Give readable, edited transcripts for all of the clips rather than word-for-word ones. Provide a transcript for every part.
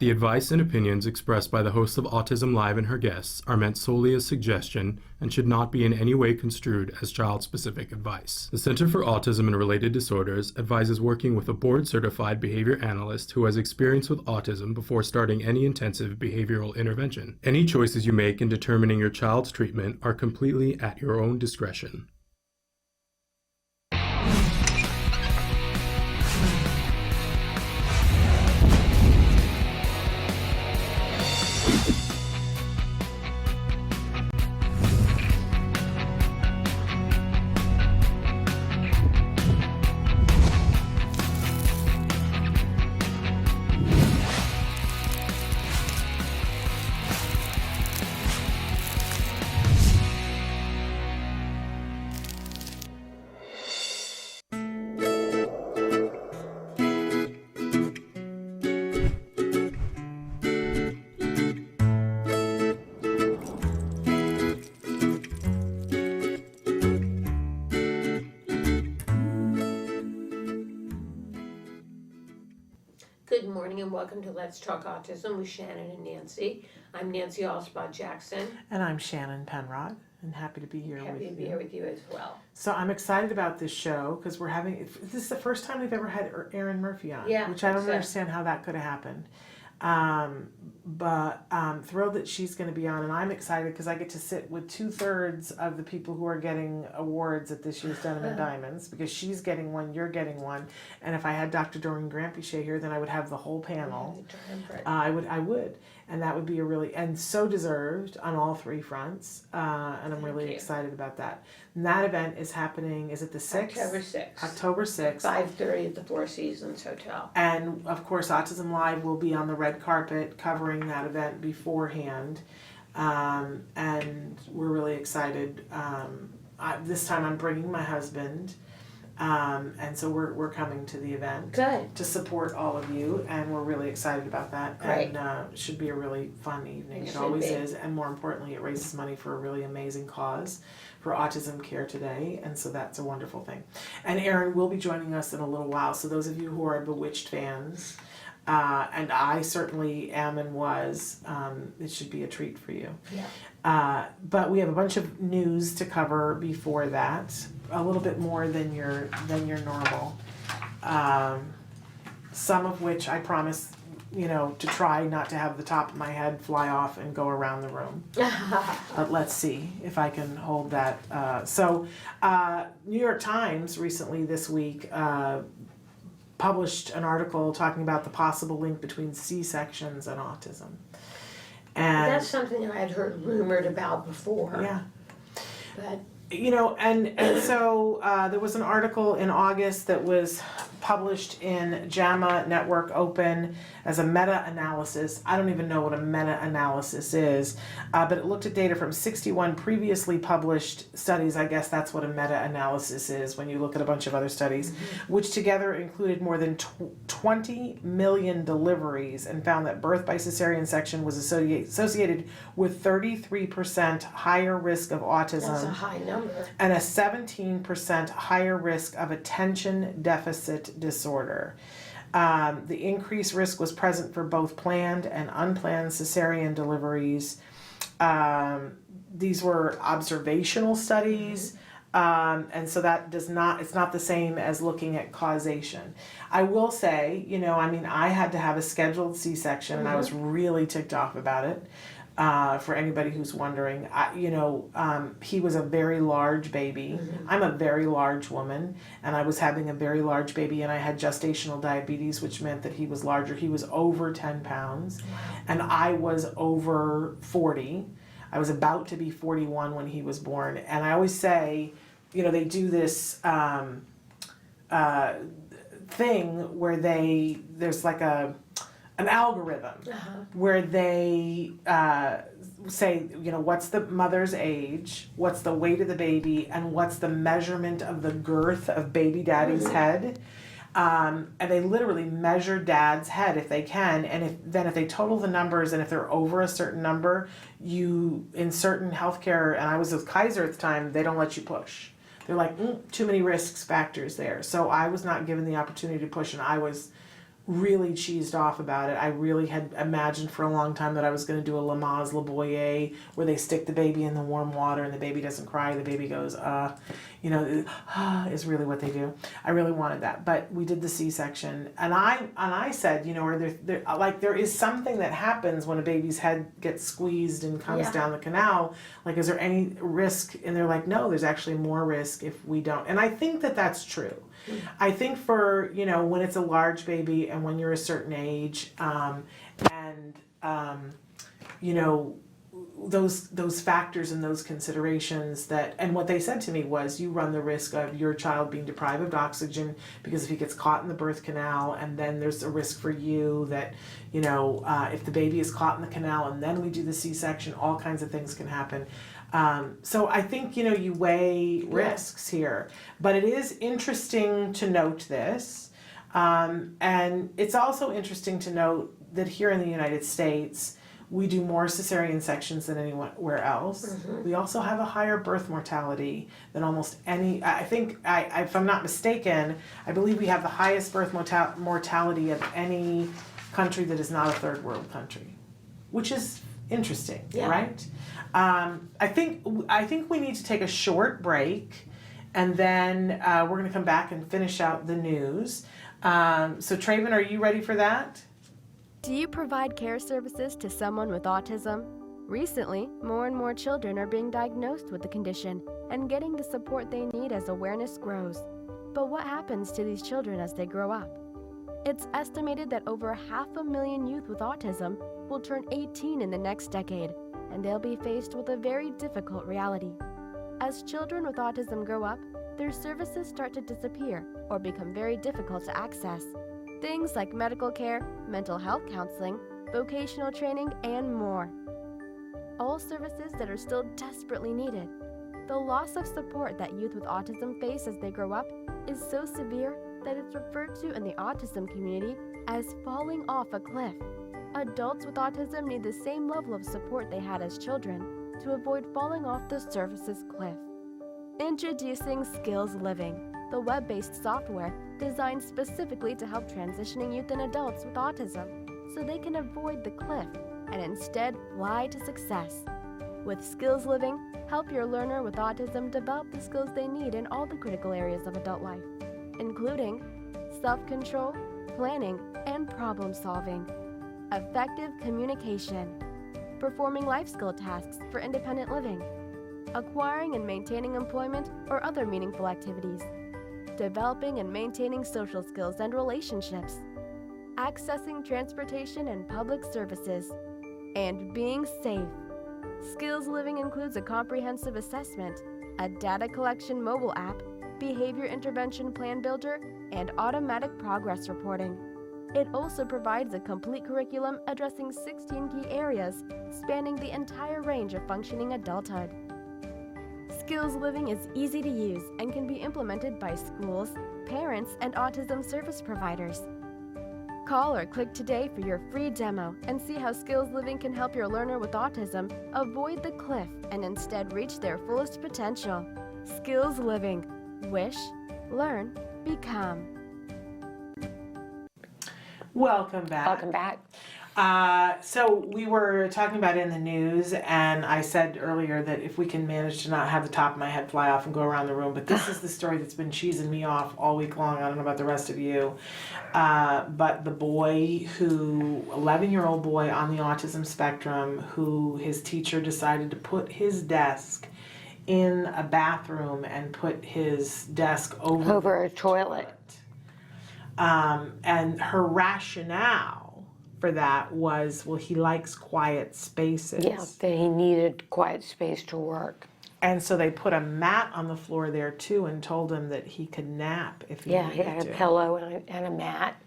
The advice and opinions expressed by the host of Autism Live and her guests are meant solely as suggestion and should not be in any way construed as child-specific advice. The Center for Autism and Related Disorders advises working with a board-certified behavior analyst who has experience with autism before starting any intensive behavioral intervention. Any choices you make in determining your child's treatment are completely at your own discretion. Good morning and welcome to Let's Talk Autism with Shannon and Nancy. I'm Nancy Allspot Jackson. And I'm Shannon Penrod, and happy to be here with you. Happy to be here with you as well. So I'm excited about this show because this is the first time we've ever had Erin Murphy on, which I don't understand how that could have happened. But I'm thrilled that she's going to be on, and I'm excited because I get to sit with 2/3 of the people who are getting awards at this year's Denim and Diamonds, because she's getting one, you're getting one, and if I had Dr. Doreen Grampichet here, then I would have the whole panel. I would, and that would be and so deserved on all three fronts, and I'm really excited about that. And that event is happening, is it the 6th? October 6th. October 6th. 5:30 at the Four Seasons Hotel. And of course, Autism Live will be on the red carpet covering that event beforehand, and we're really excited. This time I'm bringing my husband, and so we're coming to the event to support all of you, and we're really excited about that. Great. And it should be a really fun evening. It always is, and more importantly, it raises money for a really amazing cause, for Autism Care today, and so that's a wonderful thing. And Erin will be joining us in a little while, so those of you who are Bewitched fans, and I certainly am and was, it should be a treat for you. Yeah. But we have a bunch of news to cover before that, a little bit more than your normal. Some of which I promise, to try not to have the top of my head fly off and go around the room. But let's see if I can hold that. So New York Times recently this week published an article talking about the possible link between C-sections and autism. And that's something that I had heard rumored about before. Yeah. But and so there was an article in August that was published in JAMA Network Open as a meta-analysis. I don't even know what a meta-analysis is, but it looked at data from 61 previously published studies. I guess that's what a meta-analysis is when you look at a bunch of other studies, which together included more than 20 million deliveries, and found that birth by cesarean section was associated with 33% higher risk of autism. that's a high number. And a 17% higher risk of attention deficit disorder. The increased risk was present for both planned and unplanned cesarean deliveries. These were observational studies, and so that it's not the same as looking at causation. I will say, I had to have a scheduled C-section, and I was really ticked off about it. For anybody who's wondering, he was a very large baby. I'm a very large woman, and I was having a very large baby, and I had gestational diabetes, which meant that he was larger. He was over 10 pounds, and I was over 40. I was about to be 41 when he was born, and I always say, they do this thing where there's like an algorithm where they say, what's the mother's age, what's the weight of the baby, and what's the measurement of the girth of baby daddy's head. And they literally measure dad's head if they can, and if they total the numbers, and if they're over a certain number, in certain healthcare, and I was with Kaiser at the time, they don't let you push. They're like, too many risk factors there. So I was not given the opportunity to push, and I was really cheesed off about it. I really had imagined for a long time that I was going to do a Lamaze La Boyer where they stick the baby in the warm water and the baby doesn't cry. The baby goes, is really what they do. I really wanted that, but we did the C-section, and I said, are there is something that happens when a baby's head gets squeezed and comes down the canal. Like, is there any risk? And they're like, no, there's actually more risk if we don't. And I think that that's true. I think for, when it's a large baby and when you're a certain age, those factors and those considerations and what they said to me was, you run the risk of your child being deprived of oxygen because if he gets caught in the birth canal, and then there's a risk for you that, if the baby is caught in the canal and then we do the C-section, all kinds of things can happen. So I think, you weigh risks here, but it is interesting to note this. And it's also interesting to note that here in the United States, we do more cesarean sections than anywhere else. Mm-hmm. We also have a higher birth mortality than almost any, if I'm not mistaken, I believe we have the highest birth mortality of any country that is not a third world country, which is interesting, right? I think we need to take a short break, and then we're going to come back and finish out the news. So Traven, are you ready for that? Do you provide care services to someone with autism? Recently, more and more children are being diagnosed with the condition and getting the support they need as awareness grows. But what happens to these children as they grow up? It's estimated that over 500,000 youth with autism will turn 18 in the next decade, and they'll be faced with a very difficult reality. As children with autism grow up, their services start to disappear or become very difficult to access. Things like medical care, mental health counseling, vocational training, and more. All services that are still desperately needed. The loss of support that youth with autism face as they grow up is so severe that it's referred to in the autism community as falling off a cliff. Adults with autism need the same level of support they had as children to avoid falling off the services cliff. Introducing Skills Living, the web-based software designed specifically to help transitioning youth and adults with autism so they can avoid the cliff and instead fly to success. With Skills Living, help your learner with autism develop the skills they need in all the critical areas of adult life, including self-control, planning, and problem-solving, effective communication, performing life skill tasks for independent living, acquiring and maintaining employment or other meaningful activities, developing and maintaining social skills and relationships, accessing transportation and public services, and being safe. Skills Living includes a comprehensive assessment, a data collection mobile app, behavior intervention plan builder, and automatic progress reporting. It also provides a complete curriculum addressing 16 key areas spanning the entire range of functioning adulthood. Skills Living is easy to use and can be implemented by schools, parents, and autism service providers. Call or click today for your free demo and see how Skills Living can help your learner with autism avoid the cliff and instead reach their fullest potential. Skills Living. Wish, learn, become. Welcome back. Welcome back. So we were talking about it in the news, and I said earlier that if we can manage to not have the top of my head fly off and go around the room, but this is the story that's been cheesing me off all week long. I don't know about the rest of you. But the boy 11-year-old boy on the autism spectrum, who his teacher decided to put his desk in a bathroom and put his desk over a toilet. And her rationale for that was, well, he likes quiet spaces. Yeah, that he needed quiet space to work. And so they put a mat on the floor there too and told him that he could nap if he needed to. Yeah, he had a pillow and a mat.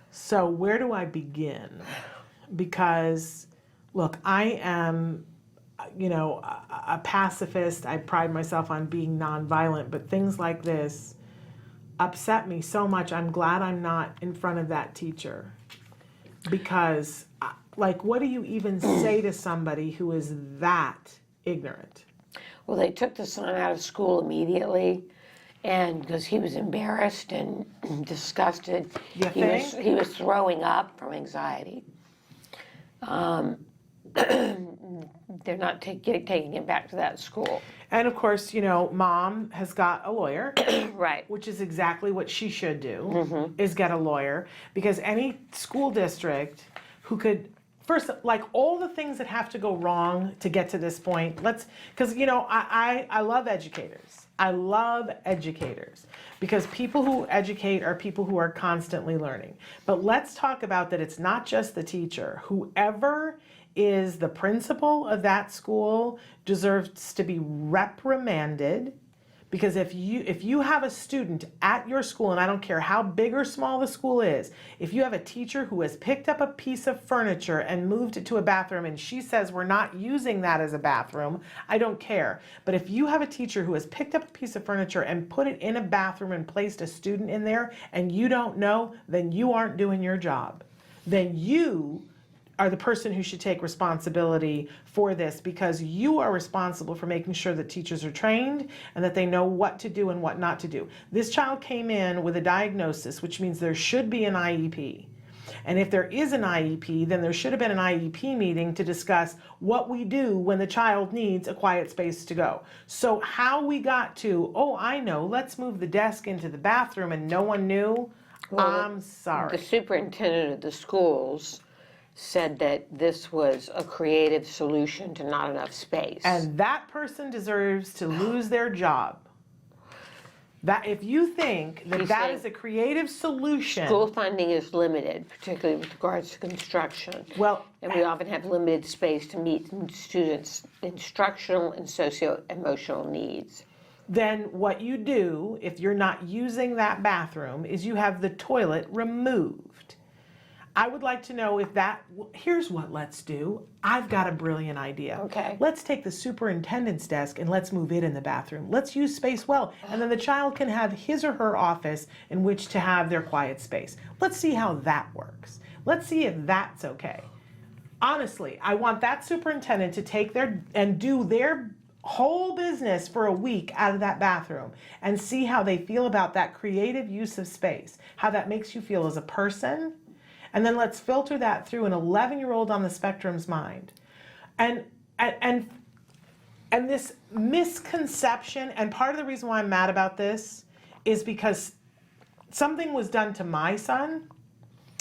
So where do I begin? Because, look, I am, a pacifist. I pride myself on being nonviolent, but things like this upset me so much. I'm glad I'm not in front of that teacher. Because, what do you even say to somebody who is that ignorant? Well, they took the son out of school immediately, And because he was embarrassed and disgusted, You he was throwing up from anxiety. They're not taking him back to that school. And of course, you know, mom has got a lawyer, Right. which is exactly what she should do, is get a lawyer, because any school district who could, first, like all the things that have to go wrong to get to this point, because, you know, I love educators. I love educators because people who educate are people who are constantly learning. But let's talk about that it's not just the teacher. Whoever is the principal of that school deserves to be reprimanded, because if you have a student at your school, and I don't care how big or small the school is, if you have a teacher who has picked up a piece of furniture and moved it to a bathroom and she says we're not using that as a bathroom, I don't care. But if you have a teacher who has picked up a piece of furniture and put it in a bathroom and placed a student in there and you don't know, then you aren't doing your job. Then you are the person who should take responsibility for this, because you are responsible for making sure that teachers are trained and that they know what to do and what not to do. This child came in with a diagnosis, which means there should be an IEP. And if there is an IEP, then there should have been an IEP meeting to discuss what we do when the child needs a quiet space to go. So how we got to, oh, I know, let's move the desk into the bathroom and no one knew, I'm sorry. The superintendent of the schools said that this was a creative solution to not enough space. And that person deserves to lose their job. That if you think that that is a creative solution. School funding is limited, particularly with regards to construction. Well, and we often have limited space to meet students' instructional and socio-emotional needs. Then what you do, if you're not using that bathroom, is you have the toilet removed. I would like to know if that, here's what let's do. I've got a brilliant idea. Okay. Let's take the superintendent's desk and let's move it in the bathroom. Let's use space well. And then the child can have his or her office in which to have their quiet space. Let's see how that works. Let's see if that's okay. Honestly, I want that superintendent to take and do their whole business for a week out of that bathroom and see how they feel about that creative use of space, how that makes you feel as a person. And then let's filter that through an 11-year-old on the spectrum's mind. And this misconception, and part of the reason why I'm mad about this is because something was done to my son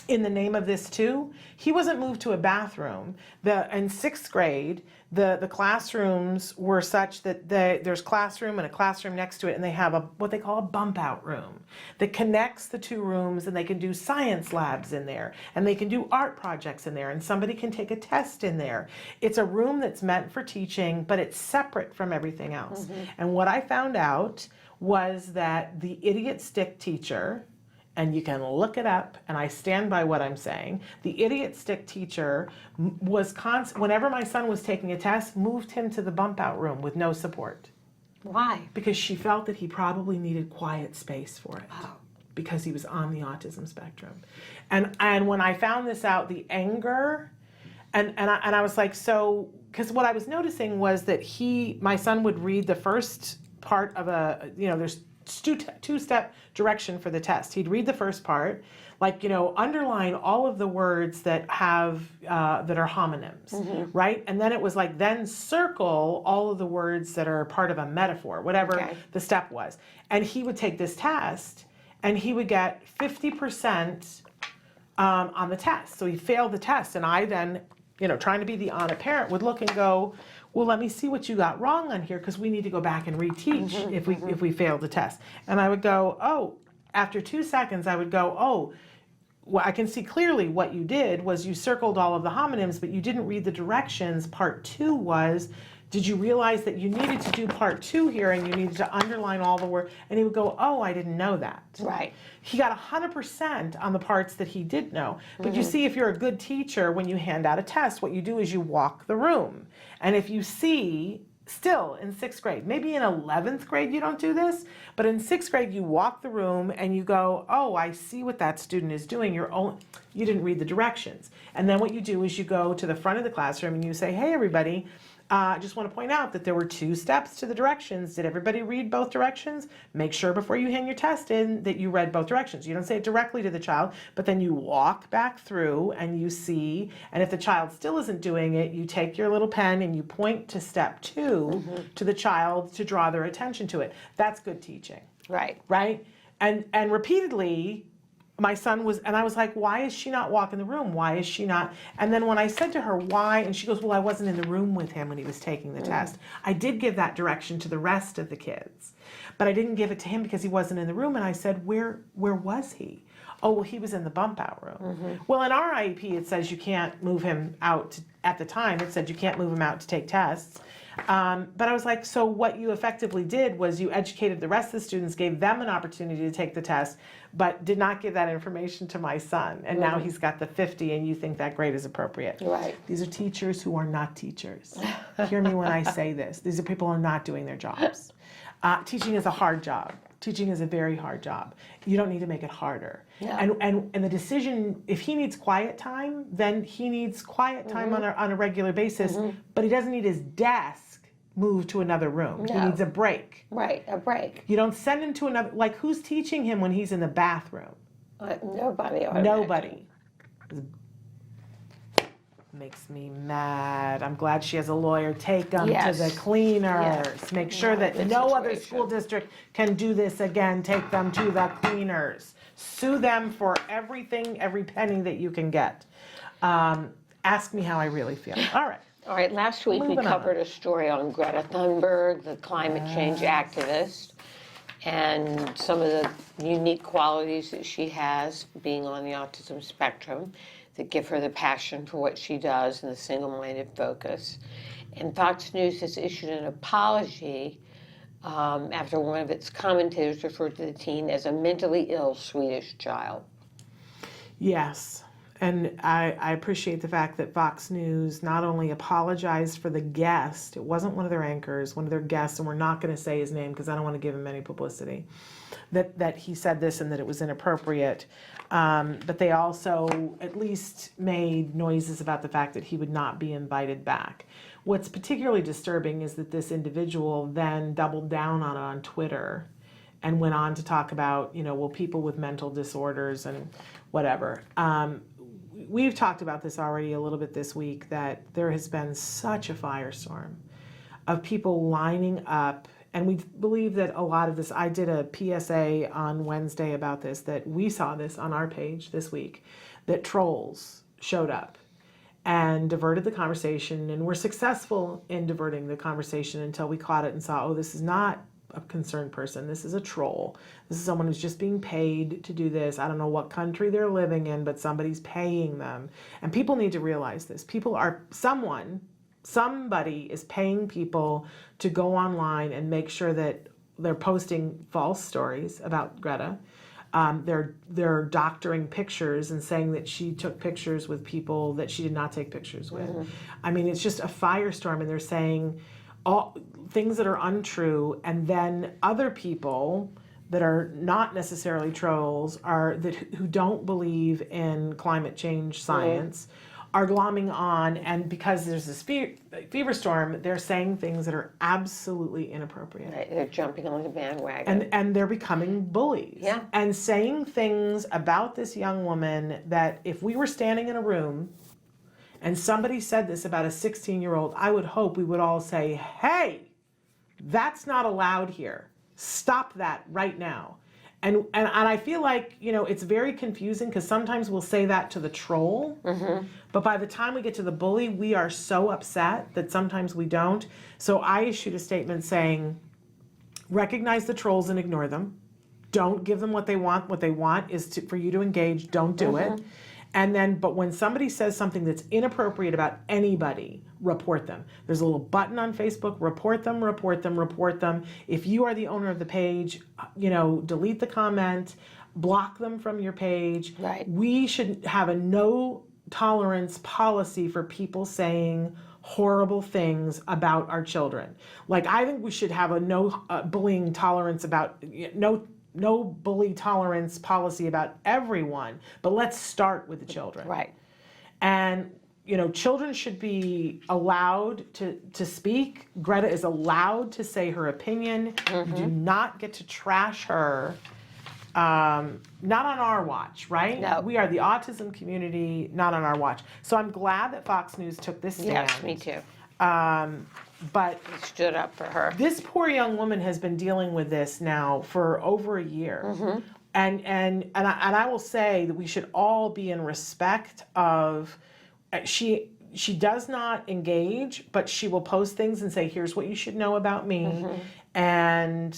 in the name of this too. He wasn't moved to a bathroom. In sixth grade, the classrooms were such that there's classroom and a classroom next to it, and they have what they call a bump out room that connects the two rooms, and they can do science labs in there, and they can do art projects in there, and somebody can take a test in there. It's a room that's meant for teaching, but it's separate from everything else. Mm-hmm. And what I found out was that the idiot stick teacher, and you can look it up, and I stand by what I'm saying, the idiot stick teacher was whenever my son was taking a test, moved him to the bump out room with no support. Why? Because she felt that he probably needed quiet space for it. Oh. Because he was on the autism spectrum. And when I found this out, the anger, and I was like, so, because what I was noticing was that my son would read the first part of there's two-step direction for the test. He'd read the first part, underline all of the words that have that are homonyms, mm-hmm. right? And then it was then circle all of the words that are part of a metaphor, whatever the step was. And he would take this test, and he would get 50% on the test. So he failed the test, and I then, trying to be the honest parent, would look and go, well, let me see what you got wrong on here, because we need to go back and reteach mm-hmm, if we failed the test. And I would go, oh, after 2 seconds, I would go, oh, well, I can see clearly what you did was you circled all of the homonyms, but you didn't read the directions. Part 2 was, did you realize that you needed to do part 2 here and you needed to underline all the words? And he would go, oh, I didn't know that. Right. He got 100% on the parts that he did know. But mm-hmm. you see, if you're a good teacher, when you hand out a test, what you do is you walk the room. And if you see, still in 6th grade, maybe in 11th grade you don't do this, but in 6th grade you walk the room and you go, oh, I see what that student is doing. You didn't read the directions. And then what you do is you go to the front of the classroom and you say, hey, everybody, I just want to point out that there were 2 steps to the directions. Did everybody read both directions? Make sure before you hand your test in that you read both directions. You don't say it directly to the child, but then you walk back through and you see, and if the child still isn't doing it, you take your little pen and you point to step 2 to the child to draw their attention to it. That's good teaching. Right. Right? And repeatedly, my son was, and I was like, why is she not walking the room? Why is she not? And then when I said to her, why? And she goes, well, I wasn't in the room with him when he was taking the test. I did give that direction to the rest of the kids, but I didn't give it to him because he wasn't in the room. And I said, where was he? Oh, well, he was in the bump out room. Well, in our IEP, it says you can't move him out at the time. It said you can't move him out to take tests. But I was like, so what you effectively did was you educated the rest of the students, gave them an opportunity to take the test, but did not give that information to my son. And now he's got the 50 and you think that grade is appropriate. Right. These are teachers who are not teachers. Hear me when I say this. These are people who are not doing their jobs. Teaching is a hard job. Teaching is a very hard job. You don't need to make it harder. Yeah. And the decision, if he needs quiet time, then he needs quiet time on a regular basis, but he doesn't need his desk moved to another room. No. He needs a break. Right, a break. You don't send him to another, like who's teaching him when he's in the bathroom? Nobody. Nobody. Makes me mad. I'm glad she has a lawyer. Take them to the cleaners. Yes. Make sure that Good no other situation. school district can do this again. Take them to the cleaners. Sue them for everything, every penny that you can get. Ask me how I really feel. All right. All right, last week we Moving on. covered a story on Greta Thunberg, the climate change activist, and some of the unique qualities that she has being on the autism spectrum that give her the passion for what she does and the single-minded focus. And Fox News has issued an apology after one of its commentators referred to the teen as a mentally ill Swedish child. Yes. And I appreciate the fact that Fox News not only apologized for the guest, it wasn't one of their anchors, one of their guests, and we're not going to say his name because I don't want to give him any publicity, that he said this and that it was inappropriate. But they also at least made noises about the fact that he would not be invited back. What's particularly disturbing is that this individual then doubled down on it on Twitter and went on to talk about, well, people with mental disorders and whatever. We've talked about this already a little bit this week, that there has been such a firestorm of people lining up. And we believe that a lot of this, I did a PSA on Wednesday about this, that we saw this on our page this week, that trolls showed up and diverted the conversation and were successful in diverting the conversation until we caught it and saw, oh, this is not a concerned person. This is a troll. This is someone who's just being paid to do this. I don't know what country they're living in, but somebody's paying them. And people need to realize this. Somebody is paying people to go online and make sure that they're posting false stories about Greta. They're doctoring pictures and saying that she took pictures with people that she did not take pictures with. I mean, it's just a firestorm, and they're saying all things that are untrue, and then other people that are not necessarily trolls who don't believe in climate change science are glomming on, and because there's this fever storm, they're saying things that are absolutely inappropriate. Right, they're jumping on the bandwagon. And they're becoming bullies. Yeah. And saying things about this young woman that if we were standing in a room and somebody said this about a 16-year-old, I would hope we would all say, hey, that's not allowed here. Stop that right now. And I feel like, it's very confusing because sometimes we'll say that to the troll, but by the time we get to the bully, we are so upset that sometimes we don't. So I issued a statement saying, recognize the trolls and ignore them. Don't give them what they want. What they want is for you to engage. Don't do it. And then, but when somebody says something that's inappropriate about anybody, report them. There's a little button on Facebook, report them, report them, report them. If you are the owner of the page, delete the comment, block them from your page. Right. We should have a no tolerance policy for people saying horrible things about our children. Like, I think we should have a no bullying tolerance about, no bully tolerance policy about everyone, but let's start with the children. Right. And, children should be allowed to speak. Greta is allowed to say her opinion. You do not get to trash her. Not on our watch, right? No. We are the autism community, not on our watch. So I'm glad that Fox News took this stand. Yes, me too. But We stood up for her. this poor young woman has been dealing with this now for over a year. And I will say that we should all be in respect of, she does not engage, but she will post things and say, here's what you should know about me. And,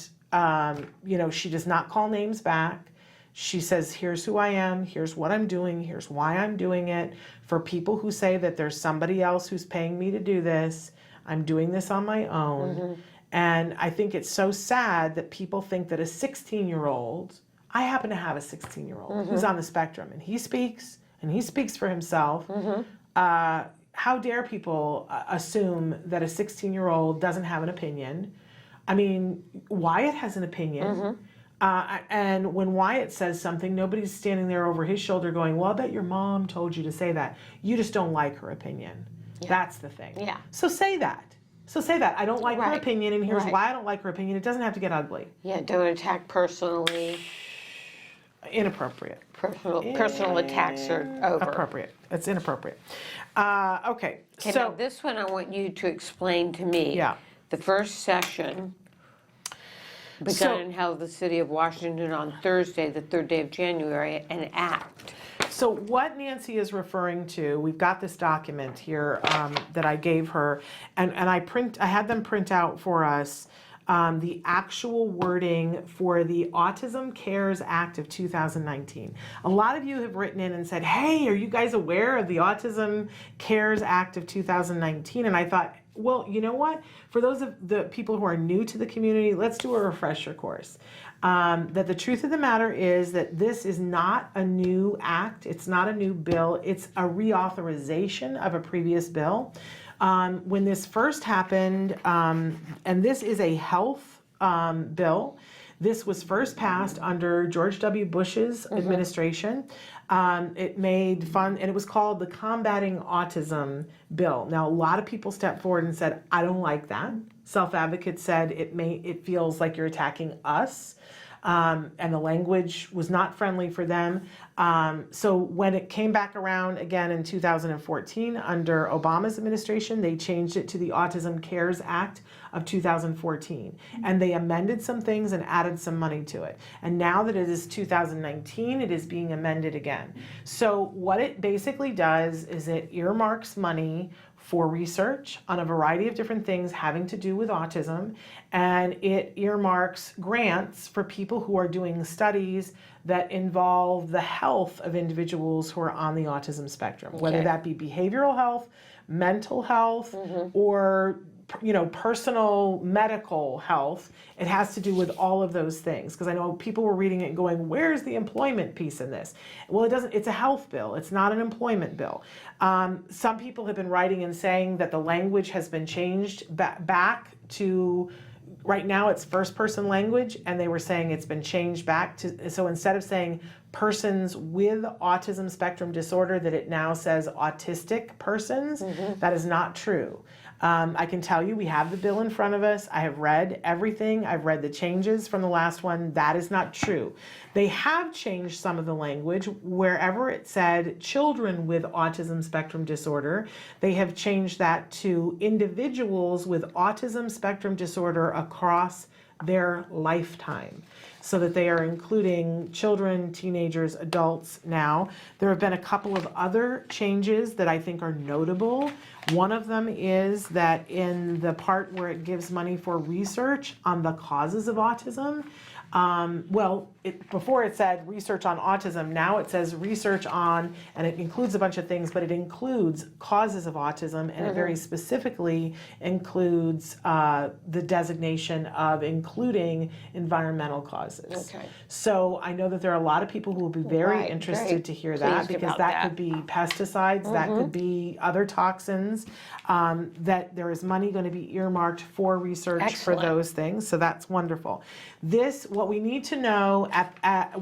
she does not call names back. She says, here's who I am, here's what I'm doing, here's why I'm doing it. For people who say that there's somebody else who's paying me to do this, I'm doing this on my own. And I think it's so sad that people think that a 16-year-old, I happen to have a 16-year-old who's on the spectrum, and he speaks for himself. How dare people assume that a 16-year-old doesn't have an opinion? I mean, Wyatt has an opinion. And when Wyatt says something, nobody's standing there over his shoulder going, well, I bet your mom told you to say that. You just don't like her opinion. That's the thing. Yeah. So say that. I don't like her Right. opinion, and here's Right. why I don't like her opinion. It doesn't have to get ugly. Yeah, don't attack personally. Inappropriate. Personal attacks are over. Appropriate. It's inappropriate. Okay. Okay, now So this one I want you to explain to me. Yeah. The first session begun So- and held in the city of Washington on Thursday, the 3rd day of January, an act. So what Nancy is referring to, we've got this document here that I gave her, and I had them print out for us the actual wording for the Autism Cares Act of 2019. A lot of you have written in and said, hey, are you guys aware of the Autism Cares Act of 2019? And I thought, well, you know what? For those of the people who are new to the community, let's do a refresher course. That the truth of the matter is that this is not a new act. It's not a new bill. It's a reauthorization of a previous bill. When this first happened, and this is a health bill, this was first passed under George W. Bush's administration. It made fun, and it was called the Combating Autism Bill. Now, a lot of people stepped forward and said, I don't like that. Self-advocates said it feels like you're attacking us. And the language was not friendly for them. So when it came back around again in 2014 under Obama's administration, they changed it to the Autism Cares Act of 2014. And they amended some things and added some money to it. And now that it is 2019, it is being amended again. So what it basically does is it earmarks money for research on a variety of different things having to do with autism, and it earmarks grants for people who are doing studies that involve the health of individuals who are on the autism spectrum, whether that be behavioral health, mental health, or personal medical health. It has to do with all of those things, because I know people were reading it and going, where's the employment piece in this? Well, it doesn't. It's a health bill. It's not an employment bill. Some people have been writing and saying that the language has been changed back to, right now it's first person language, and they were saying it's been changed back to, so instead of saying persons with autism spectrum disorder, that it now says autistic persons. That is not true. I can tell you, we have the bill in front of us. I have read everything. I've read the changes from the last one. That is not true. They have changed some of the language. Wherever it said children with autism spectrum disorder, they have changed that to individuals with autism spectrum disorder across their lifetime, so that they are including children, teenagers, adults now. There have been a couple of other changes that I think are notable. One of them is that in the part where it gives money for research on the causes of autism, before it said research on autism, now it says research on, and it includes a bunch of things, but it includes causes of autism, and it very specifically includes the designation of including environmental causes. Okay. So I know that there are a lot of people who will be very Right, interested very to hear that, pleased because about that that. could be pesticides, that could be other toxins, that there is money going to be earmarked for research for Excellent. those things. So that's wonderful. What we need to know,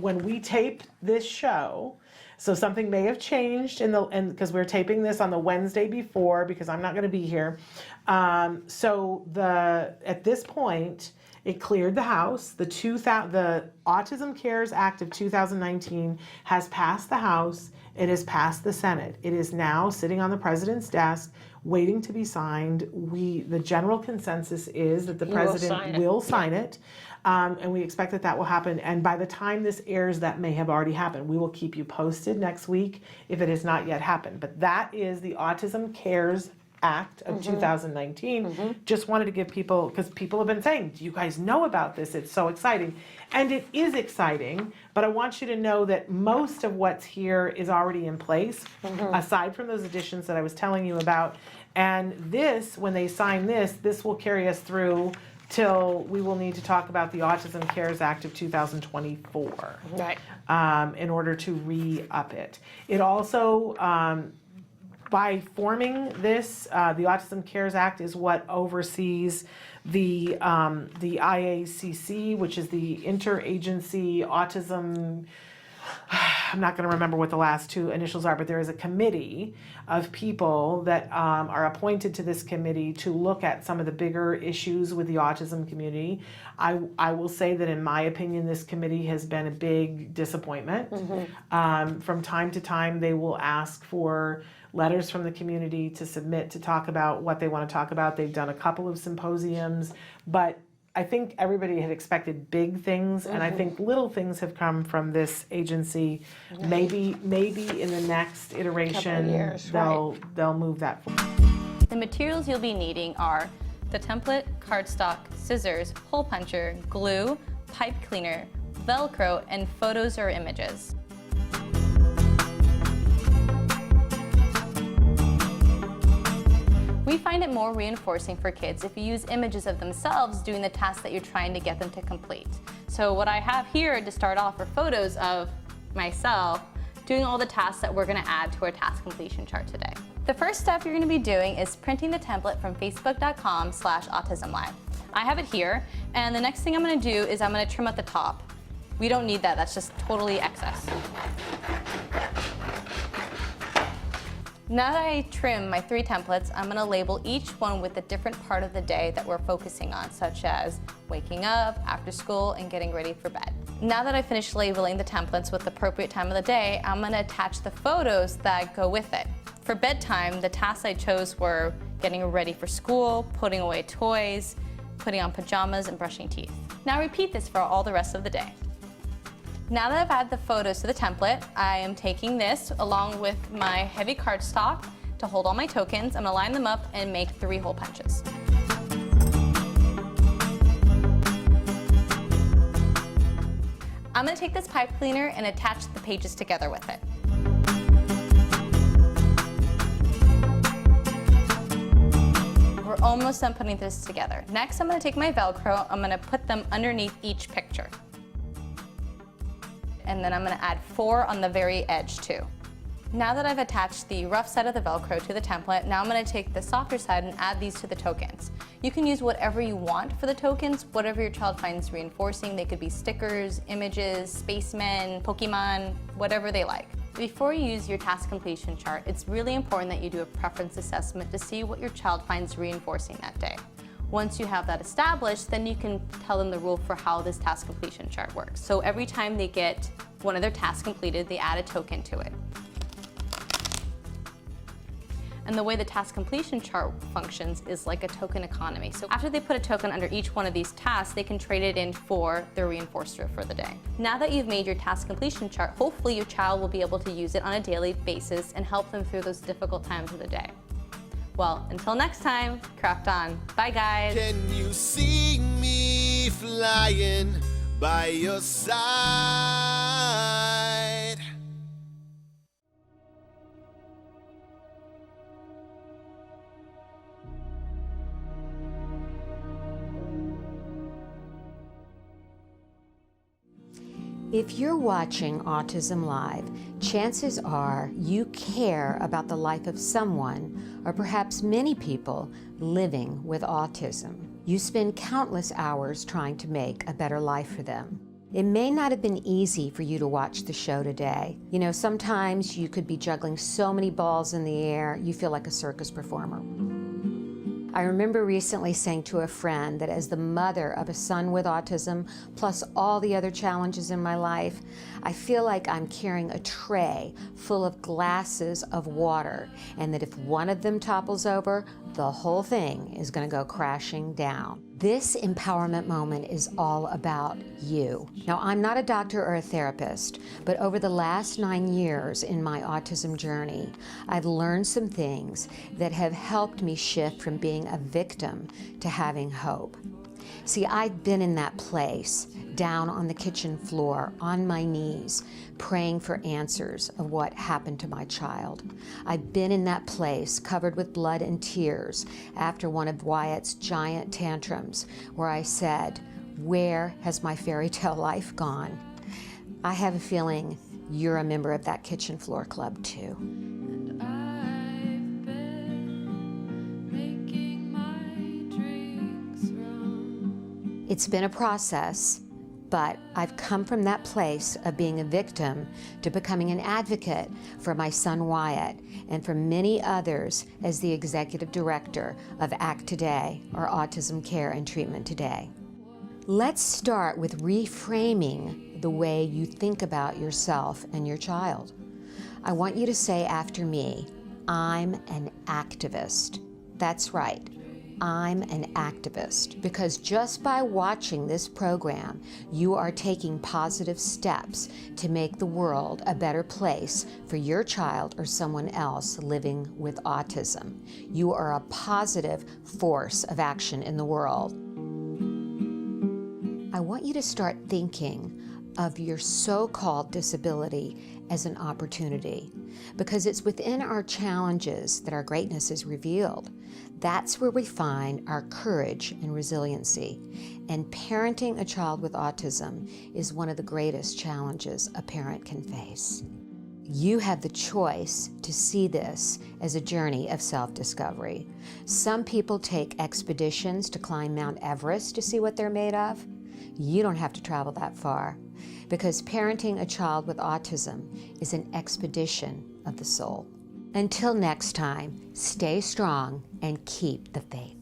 when we tape this show, so something may have changed because we're taping this on the Wednesday before because I'm not going to be here. At this point, it cleared the House. The Autism Cares Act of 2019 has passed the House. It has passed the Senate. It is now sitting on the president's desk, waiting to be signed. The general consensus is that the president will sign it. And we expect that will happen. And by the time this airs, that may have already happened. We will keep you posted next week if it has not yet happened. But that is the Autism Cares Act of 2019. Just wanted to give people, because people have been saying, do you guys know about this? It's so exciting. And it is exciting, but I want you to know that most of what's here is already in place, aside from those additions that I was telling you about. And this, when they sign this will carry us through till we will need to talk about the Autism Cares Act of 2024. Right. In order to re-up it. It also, by forming this, the Autism Cares Act is what oversees the IACC, which is the Interagency Autism. I'm not going to remember what the last two initials are, but there is a committee of people that are appointed to this committee to look at some of the bigger issues with the autism community. I will say that in my opinion, this committee has been a big disappointment. From time to time, they will ask for letters from the community to submit to talk about what they want to talk about. They've done a couple of symposiums, but I think everybody had expected big things, and I think little things have come from this agency. Maybe in the next iteration, years, they'll move that forward. The materials you'll be needing are the template, cardstock, scissors, hole puncher, glue, pipe cleaner, Velcro, and photos or images. We find it more reinforcing for kids if you use images of themselves doing the tasks that you're trying to get them to complete. So what I have here to start off are photos of myself doing all the tasks that we're going to add to our task completion chart today. The first step you're going to be doing is printing the template from facebook.com/autism-live. I have it here, and the next thing I'm going to do is I'm going to trim out the top. We don't need that, that's just totally excess. Now that I trim my 3 templates, I'm going to label each one with a different part of the day that we're focusing on, such as waking up, after school, and getting ready for bed. Now that I finished labeling the templates with the appropriate time of the day, I'm going to attach the photos that go with it. For bedtime, the tasks I chose were getting ready for school, putting away toys, putting on pajamas, and brushing teeth. Now repeat this for all the rest of the day. Now that I've added the photos to the template, I am taking this along with my heavy cardstock to hold all my tokens. I'm going to line them up and make 3 hole punches. I'm going to take this pipe cleaner and attach the pages together with it. We're almost done putting this together. Next, I'm going to take my Velcro. I'm going to put them underneath each picture. And then I'm going to add 4 on the very edge too. Now that I've attached the rough side of the Velcro to the template, now I'm going to take the softer side and add these to the tokens. You can use whatever you want for the tokens, whatever your child finds reinforcing. They could be stickers, images, spacemen, Pokemon, whatever they like. Before you use your task completion chart, it's really important that you do a preference assessment to see what your child finds reinforcing that day. Once you have that established, then you can tell them the rule for how this task completion chart works. So every time they get one of their tasks completed, they add a token to it. And the way the task completion chart functions is like a token economy. So after they put a token under each one of these tasks, they can trade it in for their reinforcer for the day. Now that you've made your task completion chart, hopefully your child will be able to use it on a daily basis and help them through those difficult times of the day. Well, until next time, craft on. Bye, guys. Can you see me flying by your side? If you're watching Autism Live, chances are you care about the life of someone, or perhaps many people, living with autism. You spend countless hours trying to make a better life for them. It may not have been easy for you to watch the show today. You know, sometimes you could be juggling so many balls in the air, you feel like a circus performer. I remember recently saying to a friend that as the mother of a son with autism, plus all the other challenges in my life, I feel like I'm carrying a tray full of glasses of water, and that if one of them topples over, the whole thing is going to go crashing down. This empowerment moment is all about you. Now, I'm not a doctor or a therapist, but over the last 9 years in my autism journey, I've learned some things that have helped me shift from being a victim to having hope. See, I've been in that place, down on the kitchen floor, on my knees, praying for answers of what happened to my child. I've been in that place, covered with blood and tears, after one of Wyatt's giant tantrums, where I said, "Where has my fairy tale life gone?" I have a feeling you're a member of that kitchen floor club too. It's been a process, but I've come from that place of being a victim to becoming an advocate for my son Wyatt and for many others as the executive director of ACT Today, or Autism Care and Treatment Today. Let's start with reframing the way you think about yourself and your child. I want you to say after me, "I'm an activist." That's right. I'm an activist, because just by watching this program, you are taking positive steps to make the world a better place for your child or someone else living with autism. You are a positive force of action in the world. I want you to start thinking of your so-called disability as an opportunity, because it's within our challenges that our greatness is revealed. That's where we find our courage and resiliency. And parenting a child with autism is one of the greatest challenges a parent can face. You have the choice to see this as a journey of self-discovery. Some people take expeditions to climb Mount Everest to see what they're made of. You don't have to travel that far, because parenting a child with autism is an expedition of the soul. Until next time, stay strong and keep the faith.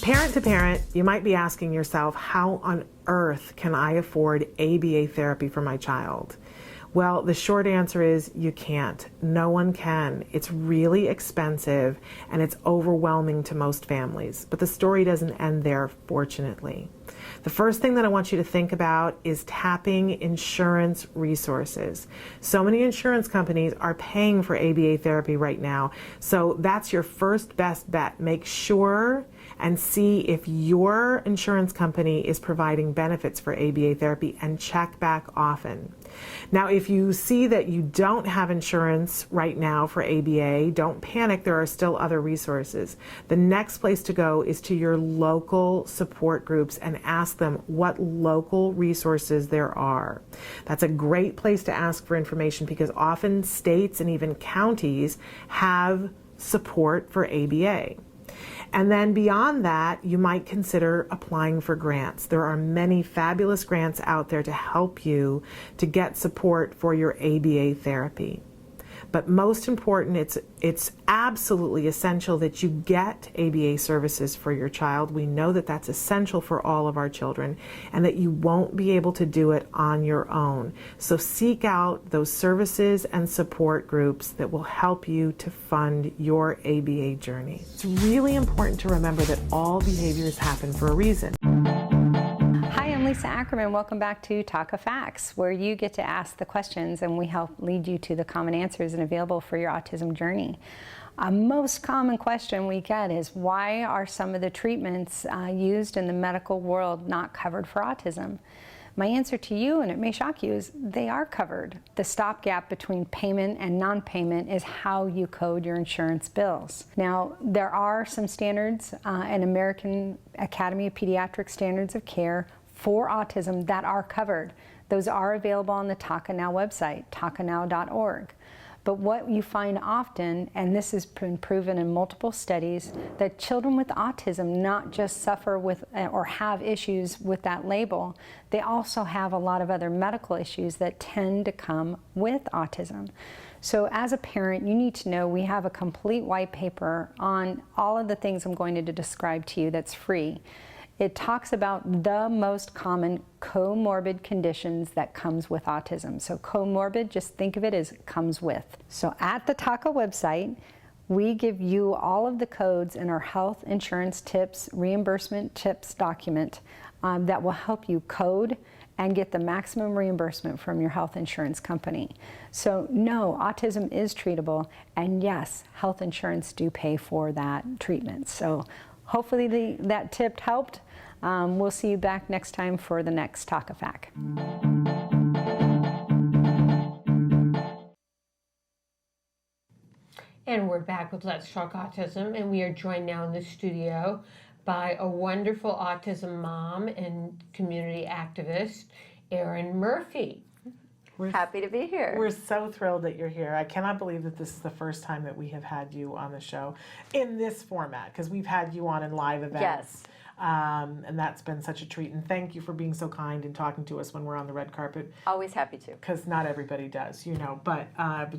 Parent to parent, you might be asking yourself, how on earth can I afford ABA therapy for my child? Well, the short answer is you can't. No one can. It's really expensive and it's overwhelming to most families. But the story doesn't end there, fortunately. The first thing that I want you to think about is tapping insurance resources. So many insurance companies are paying for ABA therapy right now. So that's your first best bet. Make sure and see if your insurance company is providing benefits for ABA therapy, and check back often. Now, if you see that you don't have insurance right now for ABA, don't panic, there are still other resources. The next place to go is to your local support groups and ask them what local resources there are. That's a great place to ask for information, because often states and even counties have support for ABA. And then beyond that, you might consider applying for grants. There are many fabulous grants out there to help you to get support for your ABA therapy. But most important, it's absolutely essential that you get ABA services for your child. We know that that's essential for all of our children, and that you won't be able to do it on your own. So seek out those services and support groups that will help you to fund your ABA journey. It's really important to remember that all behaviors happen for a reason. Hi, I'm Lisa Ackerman. Welcome back to Talk of Facts, where you get to ask the questions and we help lead you to the common answers and available for your autism journey. A most common question we get is, why are some of the treatments used in the medical world not covered for autism? My answer to you, and it may shock you, is they are covered. The stopgap between payment and non-payment is how you code your insurance bills. Now, there are some standards, an American Academy of Pediatric Standards of Care for autism that are covered. Those are available on the Talk Now website, talkanow.org. But what you find often, and this has been proven in multiple studies, that children with autism not just suffer with or have issues with that label, they also have a lot of other medical issues that tend to come with autism. So as a parent, you need to know we have a complete white paper on all of the things I'm going to describe to you that's free. It talks about the most common comorbid conditions that comes with autism. So comorbid, just think of it as comes with. So at the TACA website, we give you all of the codes in our health insurance tips, reimbursement tips document that will help you code and get the maximum reimbursement from your health insurance company. So no, autism is treatable, and yes, health insurance do pay for that treatment. So hopefully that tip helped. We'll see you back next time for the next TACA FAQ. And we're back with Let's Talk Autism, and we are joined now in the studio by a wonderful autism mom and community activist, Erin Murphy. Happy to be here. We're so thrilled that you're here. I cannot believe that this is the first time that we have had you on the show in this format, because we've had you on in live events. Yes. And that's been such a treat. And thank you for being so kind and talking to us when we're on the red carpet, Always happy to. because not everybody does, you know. But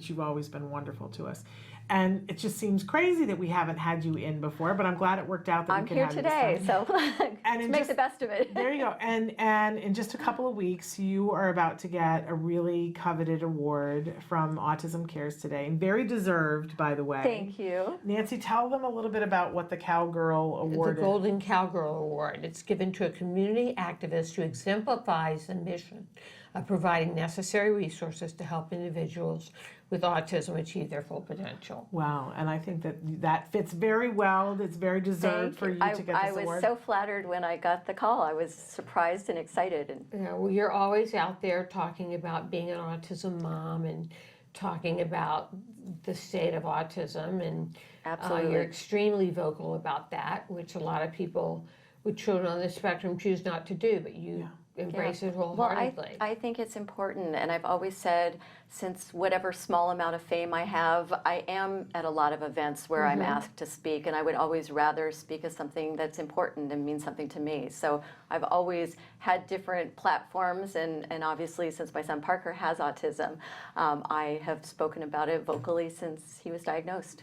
you've always been wonderful to us. And it just seems crazy that we haven't had you in before, but I'm glad it worked out that I'm we could here have today, you so And let's in make just- the best of it. There you go. And in just a couple of weeks, you are about to get a really coveted award from Autism Cares today, and very deserved, by the way. Thank you. Nancy, tell them a little bit about what the Cowgirl Award The Golden Cowgirl Award. It's given to a community activist who exemplifies the mission of providing necessary resources to help individuals with autism achieve their full potential. Wow, and I think that fits very well. It's very deserved for you to get I this was award. so flattered when I got the call. I was surprised and excited. And Yeah, well, you're always out there talking about being an autism mom and talking about the state of autism, and Absolutely. you're extremely vocal about that, which a lot of people with children on the spectrum choose not to do, but you embrace it wholeheartedly. Well, I think it's important, and I've always said, since whatever small amount of fame I have, I am at a lot of events where I'm asked to speak, and I would always rather speak as something that's important and means something to me. So I've always had different platforms, and obviously since my son Parker has autism, I have spoken about it vocally since he was diagnosed.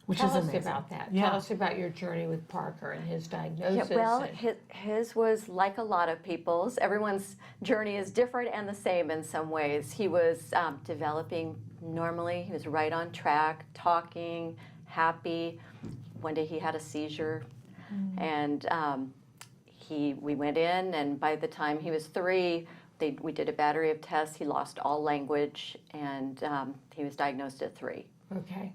Which Tell is us amazing. about that. Yeah. Tell us about your journey with Parker and his diagnosis. Yeah, well, and- his was like a lot of people's. Everyone's journey is different and the same in some ways. He was developing normally. He was right on track, talking, happy. One day he had a seizure, and we went in, and by the time he was 3, we did a battery of tests. He lost all language, and he was diagnosed at 3. Okay.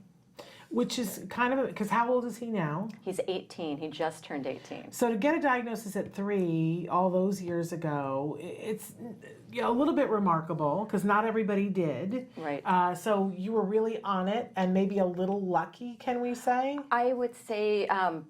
Which is kind of, because how old is he now? He's 18. He just turned 18. So to get a diagnosis at 3 all those years ago, it's a little bit remarkable, because not everybody did. Right. So you were really on it, and maybe a little lucky, can we say? I would say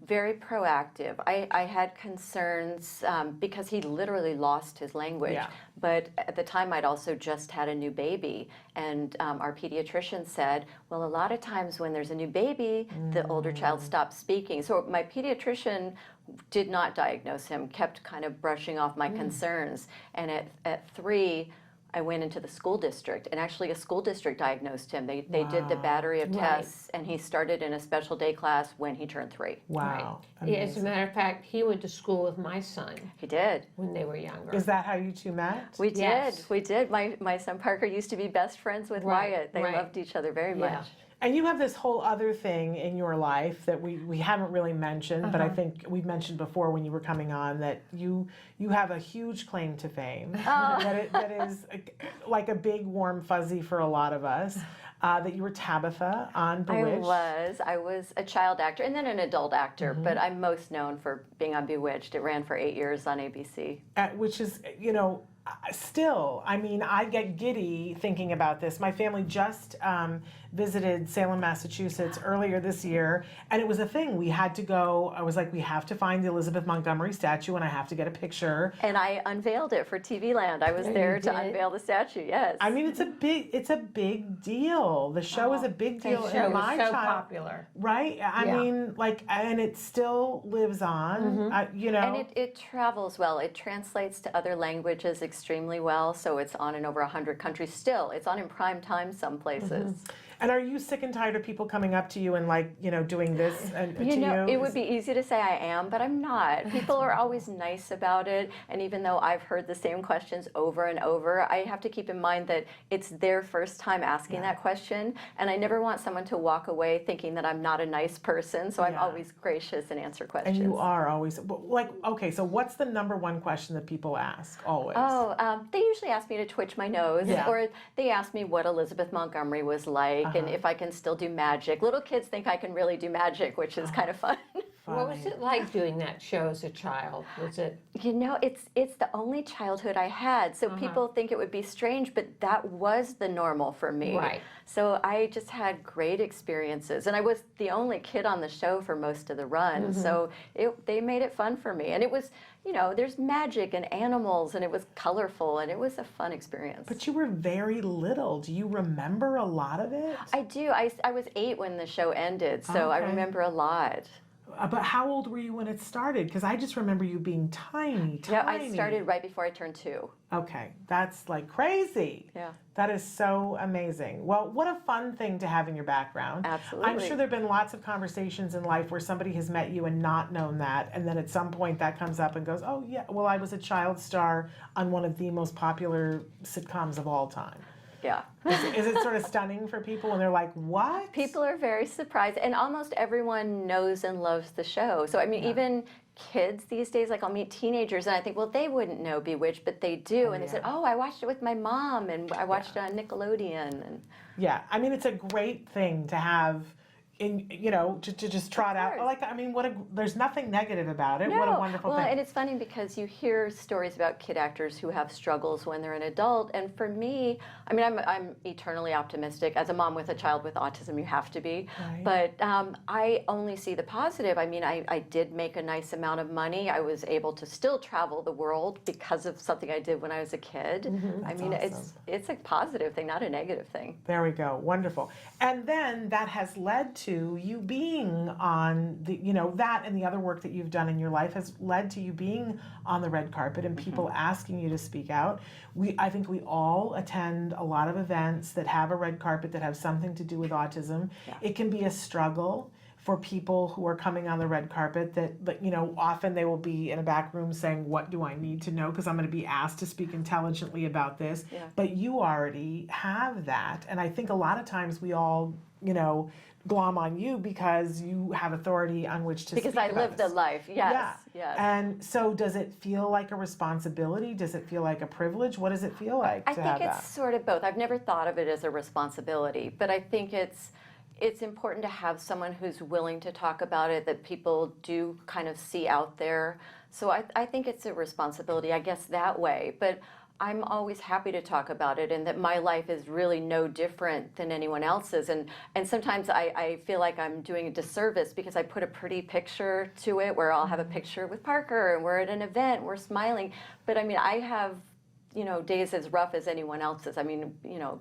very proactive. I had concerns because he literally lost his language. Yeah. But at the time, I'd also just had a new baby. And our pediatrician said, well, a lot of times when there's a new baby, the older child stops speaking. So my pediatrician did not diagnose him, kept kind of brushing off my concerns. And at 3, I went into the school district, and actually a school district diagnosed him. They did the battery of tests, and he started in a special day class when he turned 3. Wow. Yeah, as a matter of fact, he went to school with my son He did. when they were younger. Is that how you two met? We did. Yes. We did. My son Parker used to be best friends with Right, Wyatt. They right. loved each other very Yeah. much. And you have this whole other thing in your life that we haven't really mentioned, but I think we've mentioned before when you were coming on, that you have a huge claim to fame. That is like a big warm fuzzy for a lot of us. That you were Tabitha on Bewitched. I was a child actor and then an adult actor, but I'm most known for being on Bewitched. It ran for 8 years on ABC. Which is, still, I mean, I get giddy thinking about this. My family just visited Salem, Massachusetts earlier this year, and it was a thing. We had to go, I was like, we have to find the Elizabeth Montgomery statue, and I have to get a picture. And I unveiled it for TV Land. I was there to unveil the statue, yes. I mean, it's a big deal. The show is a big deal The show in my is so child. popular. Right? I mean, like, and it still lives on, you know. And it travels well. It translates to other languages extremely well, so it's on in over 100 countries still. It's on in prime time some places. And are you sick and tired of people coming up to you and, like, you know, doing this and You to know, you? it would be easy to say I am, but I'm not. People are always nice about it, and even though I've heard the same questions over and over, I have to keep in mind that it's their first time asking that question, and I never want someone to walk away thinking that I'm not a nice person, so I'm always gracious and answer questions. And you are always, like, okay, so what's the number one question that people ask always? Oh, they usually ask me to twitch my nose, or they ask me what Elizabeth Montgomery was like, and if I can still do magic. Little kids think I can really do magic, which is kind of fun. What was it like doing that show as a child? Was it? You know, it's the only childhood I had, so people think it would be strange, but that was the normal for me. Right. So I just had great experiences, and I was the only kid on the show for most of the run, so they made it fun for me. And it was, you know, there's magic and animals, and it was colorful, and it was a fun experience. But you were very little. Do you remember a lot of it? I do. I was 8 when the show ended, so I remember a lot. But how old were you when it started? Because I just remember you being tiny. Yeah, I started right before I turned 2. Okay, that's like crazy. Yeah. That is so amazing. Well, what a fun thing to have in your background. Absolutely. I'm sure there have been lots of conversations in life where somebody has met you and not known that, and then at some point that comes up and goes, oh yeah, well I was a child star on one of the most popular sitcoms of all time. Yeah. Is it sort of stunning for people when they're like, what? People are very surprised, and almost everyone knows and loves the show. So, I mean, even kids these days, like I'll meet teenagers and I think, well, they wouldn't know Bewitched, but they do. And they said, oh, I watched it with my mom, and I watched it on Nickelodeon. And yeah, I mean, it's a great thing to have. In, you know, to just trot out like, I mean, there's nothing negative about it. No. What a wonderful thing. And it's funny because you hear stories about kid actors who have struggles when they're an adult, and for me, I mean, I'm eternally optimistic. As a mom with a child with autism, you have to be. Right. But I only see the positive. I mean, I did make a nice amount of money. I was able to still travel the world because of something I did when I was a kid. I mean, awesome. it's a positive thing, not a negative thing. There we go. Wonderful. And then that has led to you being on the, you know, that and the other work that you've done in your life has led to you being on the red carpet and people asking you to speak out. I think we all attend a lot of events that have a red carpet that have something to do with autism. Yeah. It can be a struggle for people who are coming on the red carpet that, you know, often they will be in a back room saying, what do I need to know? Because I'm going to be asked to speak intelligently about this. Yeah. But you already have that. And I think a lot of times we all, you know, glom on you because you have authority on which to speak about Because I lived a life, yes. Yeah. Yes. And so does it feel like a responsibility? Does it feel like a privilege? What does it feel like to have that? I think it's sort of both. I've never thought of it as a responsibility, but I think it's important to have someone who's willing to talk about it, that people do kind of see out there. So I think it's a responsibility, I guess, that way. But I'm always happy to talk about it, and that my life is really no different than anyone else's. And sometimes I feel like I'm doing a disservice because I put a pretty picture to it where I'll have a picture with Parker and we're at an event, we're smiling. But I mean, I have, you know, days as rough as anyone else's. I mean, you know,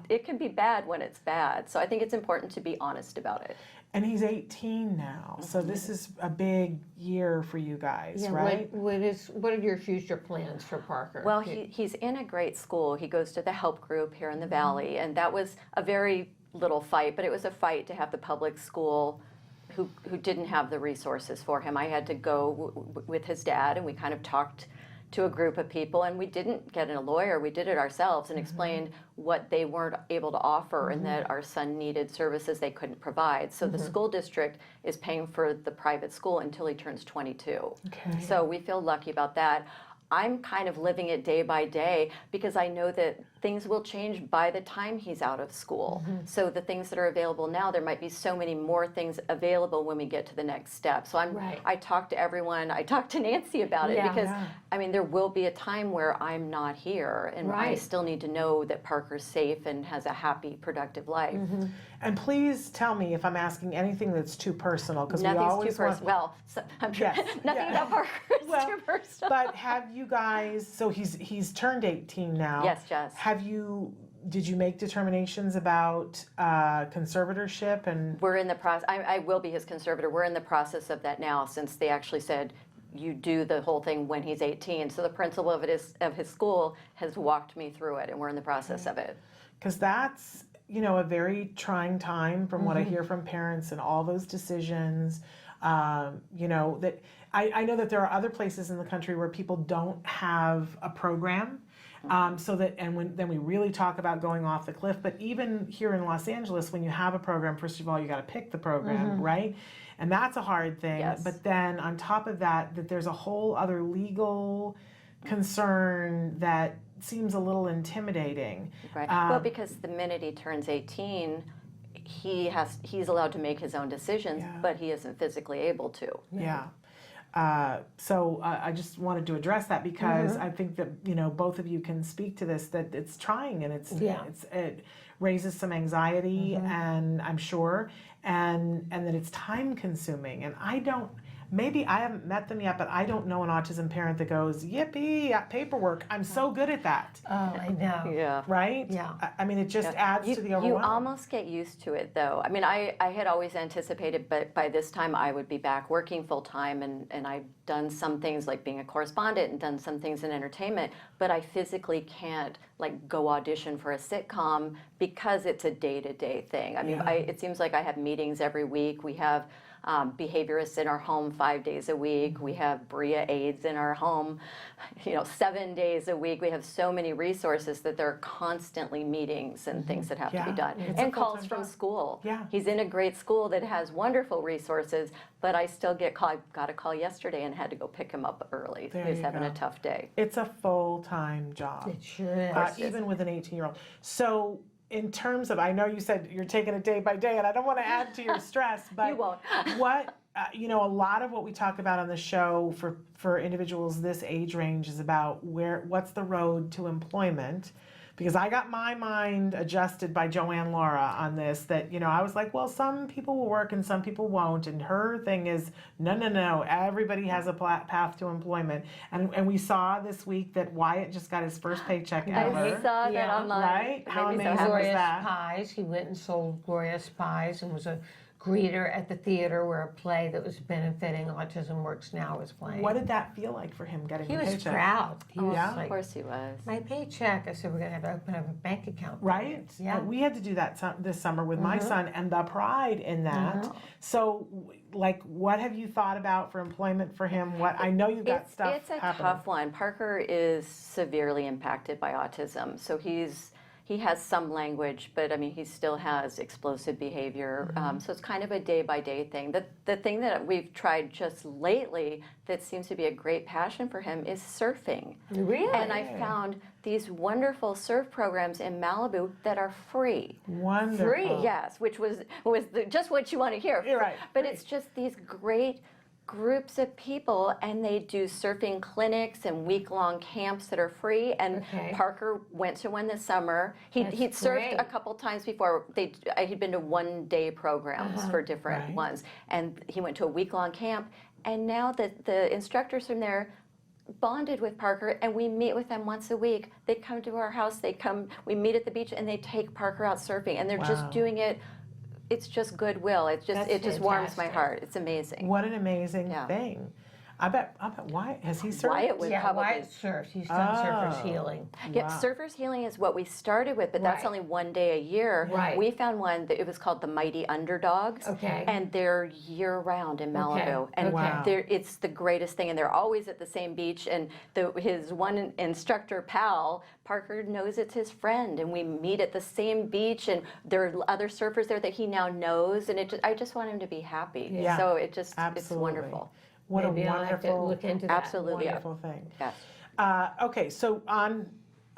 it can be bad when it's bad. So I think it's important to be honest about it. And he's 18 now, so this is a big year for you guys, right? What are your future plans for Parker? Well, he's in a great school. He goes to the help group here in the Valley, and that was a very little fight, but it was a fight to have the public school who didn't have the resources for him. I had to go with his dad, and we kind of talked to a group of people, and we didn't get a lawyer. We did it ourselves and explained what they weren't able to offer and that our son needed services they couldn't provide. So the school district is paying for the private school until he turns 22. Okay. So we feel lucky about that. I'm kind of living it day by day because I know that things will change by the time he's out of school. So the things that are available now, there might be so many more things available when we get to the next step. So I talk to everyone, I talk to Nancy about it because, I mean, there will be a time where I'm not here and I still need to know that Parker's safe and has a happy, productive life. And please tell me if I'm asking anything that's too personal, because we always too personal. Well, so, I'm sure nothing about Parker is too personal. But have you guys? So he's turned 18 now. Yes, Jess. Did you make determinations about conservatorship and? We're in the process. I will be his conservator. We're in the process of that now, since they actually said you do the whole thing when he's 18. So the principal of his school has walked me through it, and we're in the process of it. Because that's, you know, a very trying time from what I hear from parents and all those decisions. You know, that I know that there are other places in the country where people don't have a program. So that, and then we really talk about going off the cliff, but even here in Los Angeles, when you have a program, first of all, you got to pick the program, right? And that's a hard thing. Yes. But then on top of that, that there's a whole other legal concern that seems a little intimidating. Right. Well, because the minute he turns 18, he's allowed to make his own decisions, but he isn't physically able to. Yeah. So I just wanted to address that because I think that, you know, both of you can speak to this, that it's trying and it raises some anxiety and I'm sure, and that it's time consuming. And maybe I haven't met them yet, but I don't know an autism parent that goes, yippee, paperwork, I'm so good at that. Oh, I know. Yeah. Right? Yeah. I mean, it just adds to the overwhelm. You almost get used to it, though. I mean, I had always anticipated, but by this time I would be back working full time, and I've done some things like being a correspondent and done some things in entertainment, but I physically can't like go audition for a sitcom because it's a day-to-day thing. I mean, it seems like I have meetings every week. We have behaviorists in our home 5 days a week. We have Bria aides in our home, 7 days a week. We have so many resources that there are constantly meetings and things that have to be done. And calls from school. Yeah. He's in a great school that has wonderful resources, but I still get called. I got a call yesterday and had to go pick him up early. He was having a tough day. It's a full-time job. It sure is. Even with an 18-year-old. So in terms of, I know you said you're taking it day by day, and I don't want to add to your stress, but You won't. what, a lot of what we talk about on the show for individuals this age range is about what's the road to employment. Because I got my mind adjusted by Joanne Laura on this, that, I was like, well, some people will work and some people won't. And her thing is, no, everybody has a path to employment. And we saw this week that Wyatt just got his first paycheck ever. I saw that online. Right? How Made me so amazing happy. was Glorious that? Pies. He went and sold Glorious Pies and was a greeter at the theater where a play that was benefiting Autism Works Now was playing. What did that feel like for him getting He the was paycheck? proud. He was Of like, course he was. my paycheck. I said, we're going to have to open up a bank account. Right? Yeah. We had to do that this summer with my son, and the pride in that. So, what have you thought about for employment for him? I know you've got stuff It's a happening. tough one. Parker is severely impacted by autism, so he has some language, but I mean, he still has explosive behavior. So it's kind of a day-by-day thing. The thing that we've tried just lately that seems to be a great passion for him is surfing. Really? And I found these wonderful surf programs in Malibu that are free. Wonderful. Free. Yes, which was just what you want to hear. You're right. But it's just these great groups of people, and they do surfing clinics and week-long camps that are free. And Parker went to one this summer. He'd surfed great. a couple times before. He'd been to one-day programs for different ones, and he went to a week-long camp. And now that the instructors from there bonded with Parker, and we meet with them once a week. They come to our house. We meet at the beach, and they take Parker out surfing, and they're just doing it. It's just goodwill. It just warms my heart. It's amazing. What an amazing thing. I bet Wyatt, has he surfed? Wyatt would probably. Wyatt surfs. He's done Surfers Healing. Yeah, Surfers Healing is what we started with, but that's only one day a year. Right. We found one that it was called the Mighty Underdogs. Okay. And they're year-round in Malibu. And it's the greatest thing. And they're always at the same beach. And his one instructor, Pal, Parker knows it's his friend. And we meet at the same beach. And there are other surfers there that he now knows. And I just want him to be happy. Yeah. So it's Absolutely. wonderful. What Maybe a I'll have to wonderful, look into that. Absolutely. wonderful thing. Yes. Okay, so on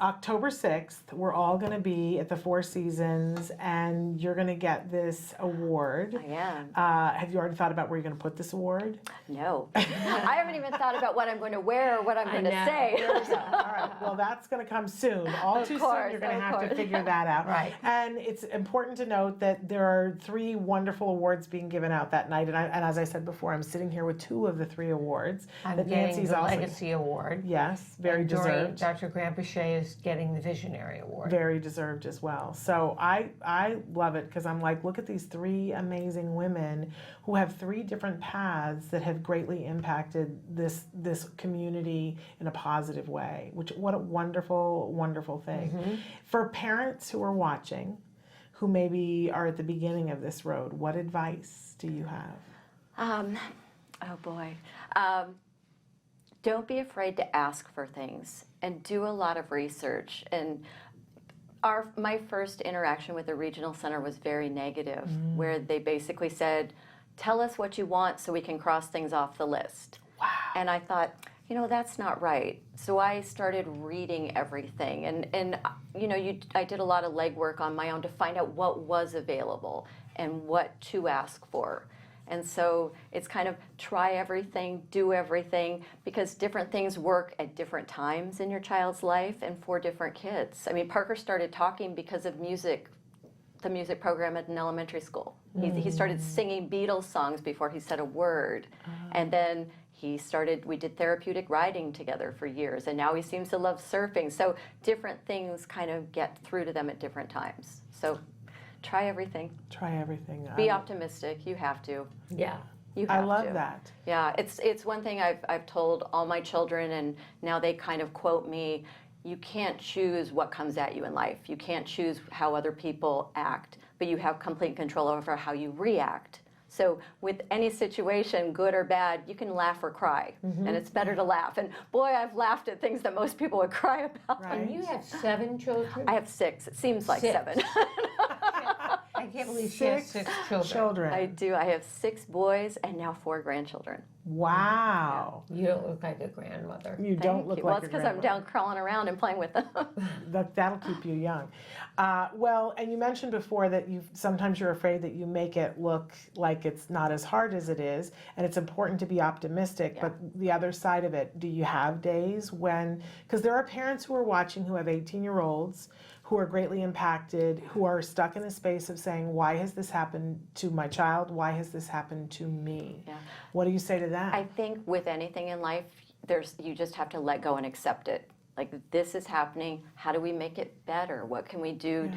October 6th, we're all going to be at the Four Seasons, and you're going to get this award. I am. Have you already thought about where you're going to put this award? No. I haven't even thought about what I'm going to wear or what I'm going to say. All right. Well, that's going to come soon. All too soon, you're going to have to figure that out. Right. And it's important to note that there are 3 wonderful awards being given out that night. And as I said before, I'm sitting here with 2 of the 3 awards. I'm that getting Nancy's the also. Legacy Award. Yes, very deserved. Dr. Grandpichet is getting the Visionary Award. Very deserved as well. So I love it because I'm like, look at these 3 amazing women who have 3 different paths that have greatly impacted this community in a positive way. What a wonderful, wonderful thing. For parents who are watching, who maybe are at the beginning of this road, what advice do you have? Oh boy. Don't be afraid to ask for things and do a lot of research. And my first interaction with the regional center was very negative, where they basically said, tell us what you want so we can cross things off the list. Wow. And I thought, that's not right. So I started reading everything. And I did a lot of legwork on my own to find out what was available and what to ask for. And so it's kind of try everything, do everything, because different things work at different times in your child's life and for different kids. I mean, Parker started talking because of music, the music program at an elementary school. He started singing Beatles songs before he said a word. And then we did therapeutic riding together for years, and now he seems to love surfing. So different things kind of get through to them at different times. So try everything. Try everything. Be optimistic. You have to. Yeah. You have I love to. that. Yeah, it's one thing I've told all my children, and now they kind of quote me. You can't choose what comes at you in life. You can't choose how other people act, but you have complete control over how you react. So with any situation, good or bad, you can laugh or cry, and it's better to laugh. And boy, I've laughed at things that most people would cry about. Right. And you have 7 children? I have 6. It seems like 6. 7. I can't believe she has 6 children. I do. I have 6 boys and now 4 grandchildren. Wow. You don't look like a grandmother. You don't look Well, like it's a because I'm grandmother. down crawling around and playing with them. That'll keep you young. Well, and you mentioned before that sometimes you're afraid that you make it look like it's not as hard as it is, and it's important to be optimistic. Yeah. But the other side of it, do you have days when, because there are parents who are watching who have 18-year-olds who are greatly impacted, who are stuck in a space of saying, why has this happened to my child? Why has this happened to me? Yeah. What do you say to that? I think with anything in life, you just have to let go and accept it. Like, this is happening. How do we make it better? What can we do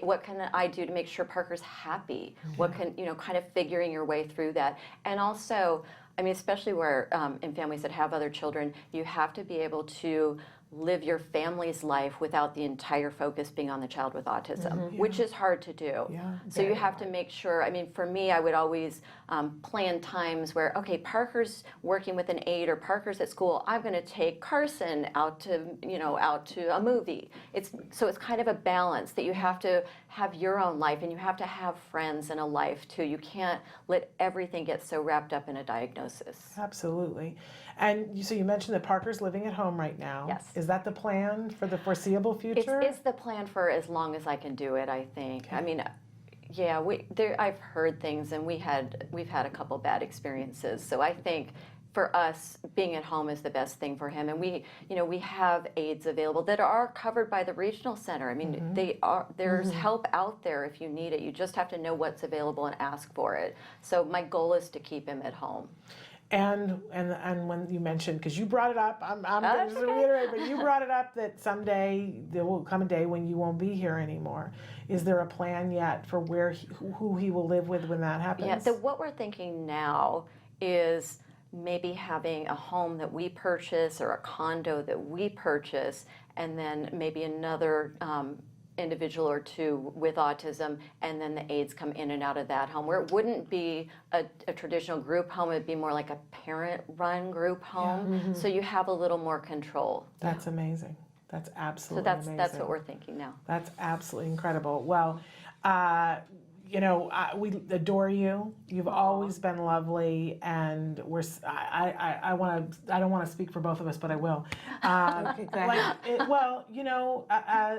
what can I do to make sure Parker's happy? What can, kind of figuring your way through that. And also, I mean, especially where in families that have other children, you have to be able to live your family's life without the entire focus being on the child with autism, which is hard to do. Yeah. So you have to make sure, I mean, for me, I would always plan times where, okay, Parker's working with an aide or Parker's at school, I'm going to take Carson out to a movie. So it's kind of a balance that you have to have your own life, and you have to have friends and a life too. You can't let everything get so wrapped up in a diagnosis. Absolutely. And so you mentioned that Parker's living at home right now. Yes. Is that the plan for the foreseeable future? It's the plan for as long as I can do it, I think. Okay. I mean, yeah, I've heard things, and we've had a couple bad experiences. So I think for us, being at home is the best thing for him. And we have aides available that are covered by the regional center. I mean, there's help out there if you need it. You just have to know what's available and ask for it. So my goal is to keep him at home. And when you mentioned, because you brought it up, I'm going to reiterate, but you brought it up that someday there will come a day when you won't be here anymore. Is there a plan yet for who he will live with when that happens? Yeah, what we're thinking now is maybe having a home that we purchase or a condo that we purchase, and then maybe another individual or 2 with autism, and then the aides come in and out of that home, where it wouldn't be a traditional group home. It'd be more like a parent-run group home, so you have a little more control. That's amazing. That's absolutely amazing. So that's what we're thinking now. That's absolutely incredible. Well, we adore you. You've always been lovely, and I don't want to speak for both of us, but I will.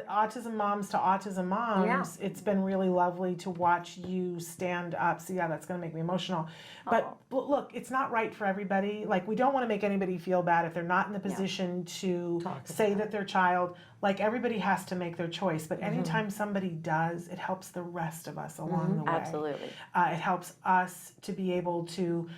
Autism moms to autism moms, it's been really lovely to watch you stand up. See, yeah, that's going to make me emotional. But look, it's not right for everybody. Like, we don't want to make anybody feel bad if they're not in the position to say that their child, like, everybody has to make their choice. But anytime somebody does, it helps the rest of us along the way. Absolutely. It helps us to be able to,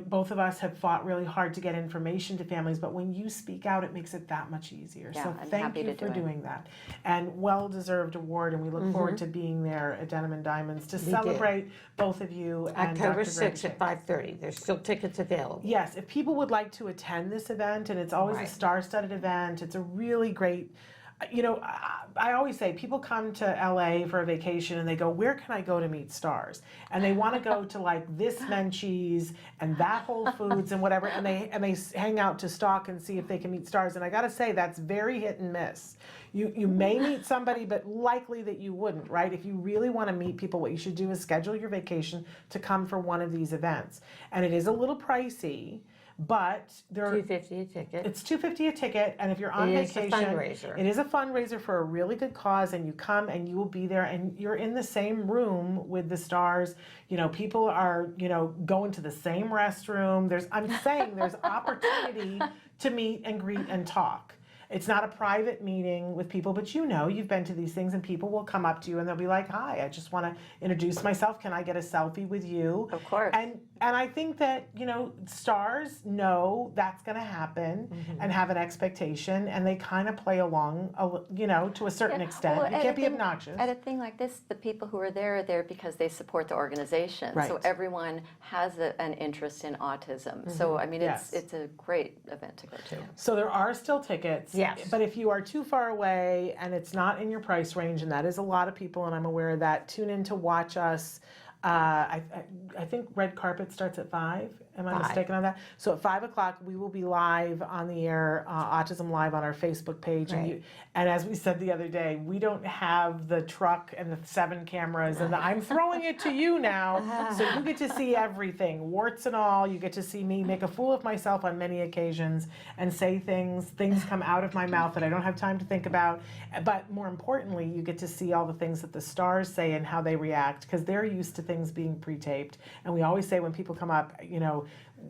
both of us have fought really hard to get information to families, but when you speak out, it makes it that much easier. Yeah, so I'm thank happy you to for do it. doing that. And well-deserved award, and we look forward to being there at Denim and Diamonds to celebrate both of you and October Dr. 6th Greg. at 5:30. There's still tickets available. Yes, if people would like to attend this event, and it's always a star-studded event, it's a really great, I always say people come to LA for a vacation and they go, where can I go to meet stars? And they want to go to like this Menchie's and that Whole Foods and whatever, and they hang out to stalk and see if they can meet stars. And I got to say, that's very hit and miss. You may meet somebody, but likely that you wouldn't, right? If you really want to meet people, what you should do is schedule your vacation to come for one of these events. And it is a little pricey, but $250 a ticket. It's $250 a ticket, and if you're on vacation, It is a fundraiser. it is a fundraiser for a really good cause, and you come and you will be there, and you're in the same room with the stars. People are, going to the same restroom. I'm saying there's opportunity to meet and greet and talk. It's not a private meeting with people, but you've been to these things, and people will come up to you and they'll be like, hi, I just want to introduce myself. Can I get a selfie with you? Of course. And I think that, stars know that's going to happen and have an expectation, and they kind of play along, to a certain extent. Well, You can't be obnoxious. At a thing like this, the people who are there because they support the organization. Right. So everyone has an interest in autism. So, I mean, Yes. it's a great event to go to. So there are still tickets. Yes. But if you are too far away and it's not in your price range, and that is a lot of people, and I'm aware of that, tune in to watch us. I think red carpet starts at 5. Am I mistaken on that? So at 5 o'clock, we will be live on the air, Autism Live on our Facebook page. Right. And as we said the other day, we don't have the truck and the 7 cameras, and I'm throwing it to you now. So you get to see everything, warts and all. You get to see me make a fool of myself on many occasions and say things come out of my mouth that I don't have time to think about. But more importantly, you get to see all the things that the stars say and how they react, because they're used to things being pre-taped. And we always say when people come up,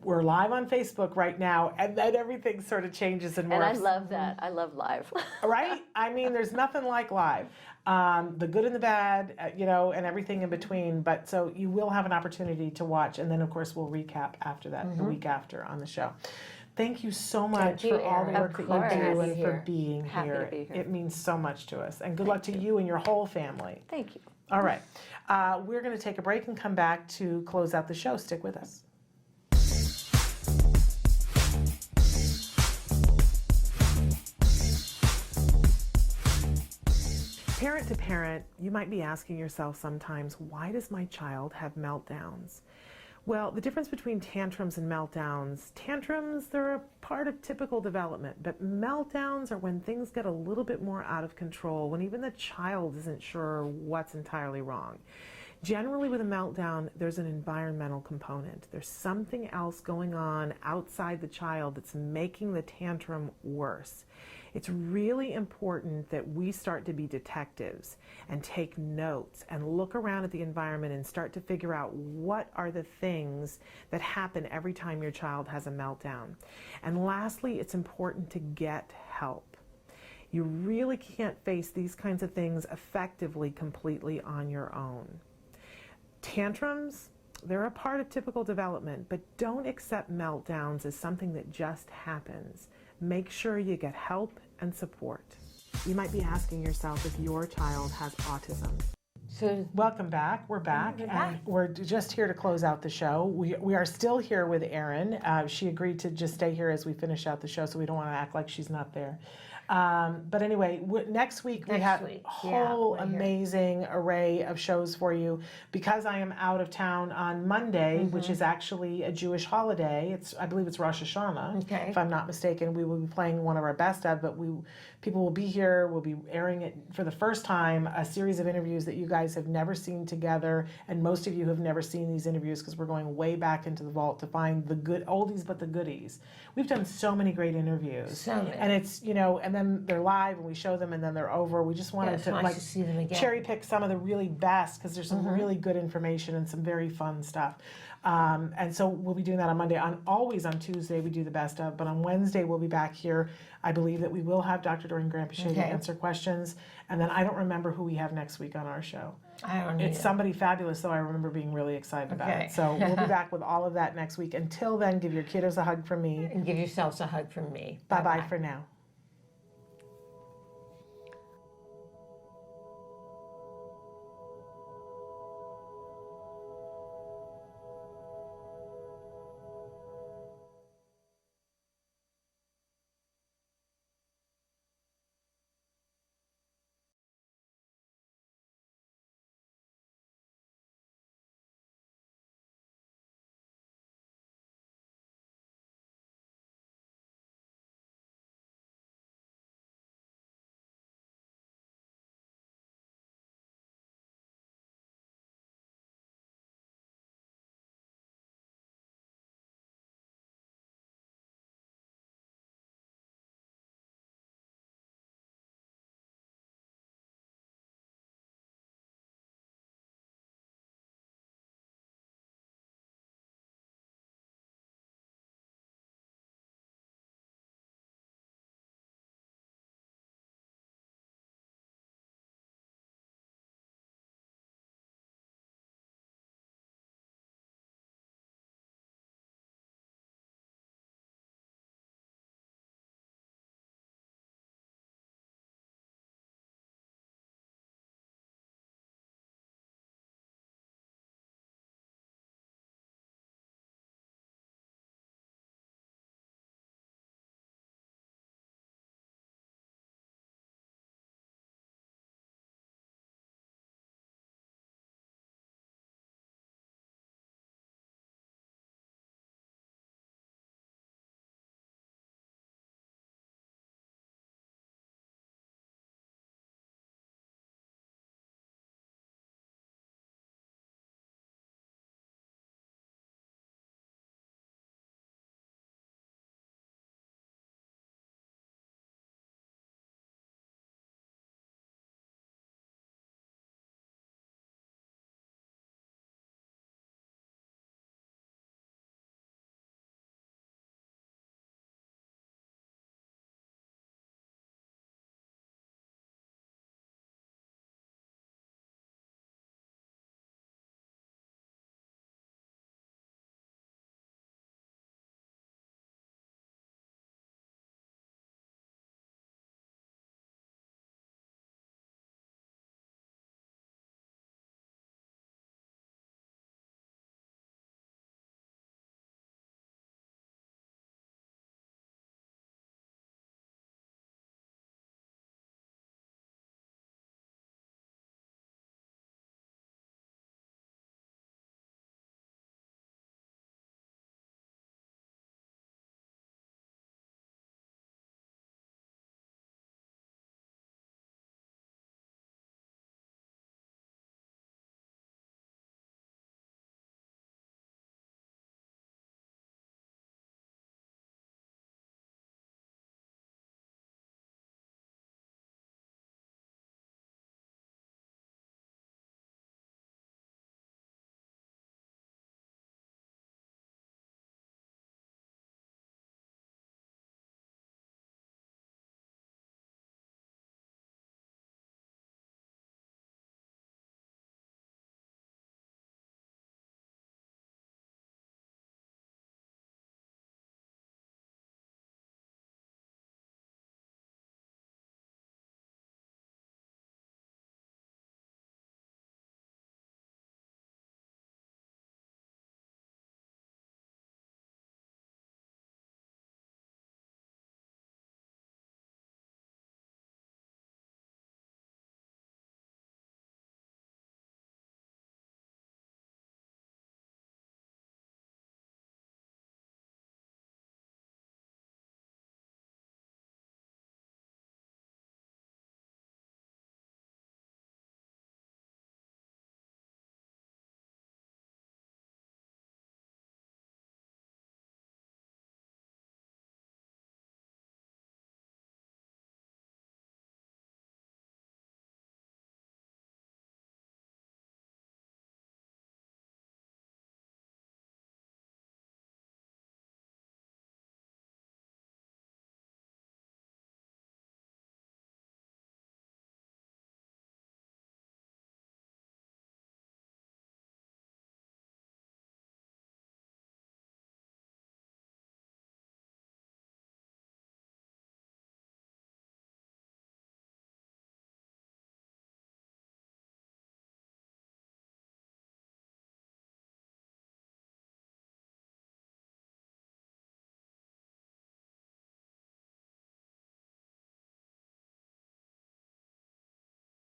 we're live on Facebook right now, and then everything sort of changes and morphs. And I love that. I love live. Right? I mean, there's nothing like live. The good and the bad, and everything in between. But so you will have an opportunity to watch, and then of course we'll recap after that, the week after on the show. Thank you so much you, for all the Erin. work that Of course. you do Happy and to for hear. being Happy here. to be here. It means so much to us. And good luck to you and your whole family. Thank you. All right. We're going to take a break and come back to close out the show. Stick with us. Parent to parent, you might be asking yourself sometimes, why does my child have meltdowns? Well, the difference between tantrums and meltdowns, they're a part of typical development, but meltdowns are when things get a little bit more out of control, when even the child isn't sure what's entirely wrong. Generally with a meltdown, there's an environmental component. There's something else going on outside the child that's making the tantrum worse. It's really important that we start to be detectives and take notes and look around at the environment and start to figure out what are the things that happen every time your child has a meltdown. And lastly, it's important to get help. You really can't face these kinds of things effectively completely on your own. Tantrums, they're a part of typical development, but don't accept meltdowns as something that just happens. Make sure you get help and support. You might be asking yourself if your child has autism. So Welcome back. We're back, and we're just here to close out the show. We are still here with Erin. She agreed to just stay here as we finish out the show, so we don't want to act like she's not there. But anyway, next week we Next have week, a yeah, whole we're here. amazing array of shows for you. Because I am out of town on Monday, which is actually a Jewish holiday. I believe it's Rosh Hashanah, Okay. if I'm not mistaken. We will be playing one of our best of, but people will be here. We'll be airing it for the first time, a series of interviews that you guys have never seen together, and most of you have never seen these interviews because we're going way back into the vault to find the good oldies but the goodies. We've done so many great interviews. So many. And it's, and then they're live and we show them and then they're over. We just wanted it's to nice to see them again. cherry pick some of the really best because there's some really good information and some very fun stuff. And so we'll be doing that on Monday. Always on Tuesday we do the best of, but on Wednesday we'll be back here. I believe that we will have Dr. Doreen Grampiche to answer questions. And then I don't remember who we have next week on our show. I don't know. It's somebody fabulous, though. I remember being really excited about Okay. it. So we'll be back with all of that next week. Until then, give your kiddos a hug from me. And give yourselves a hug from me. Bye-bye for now.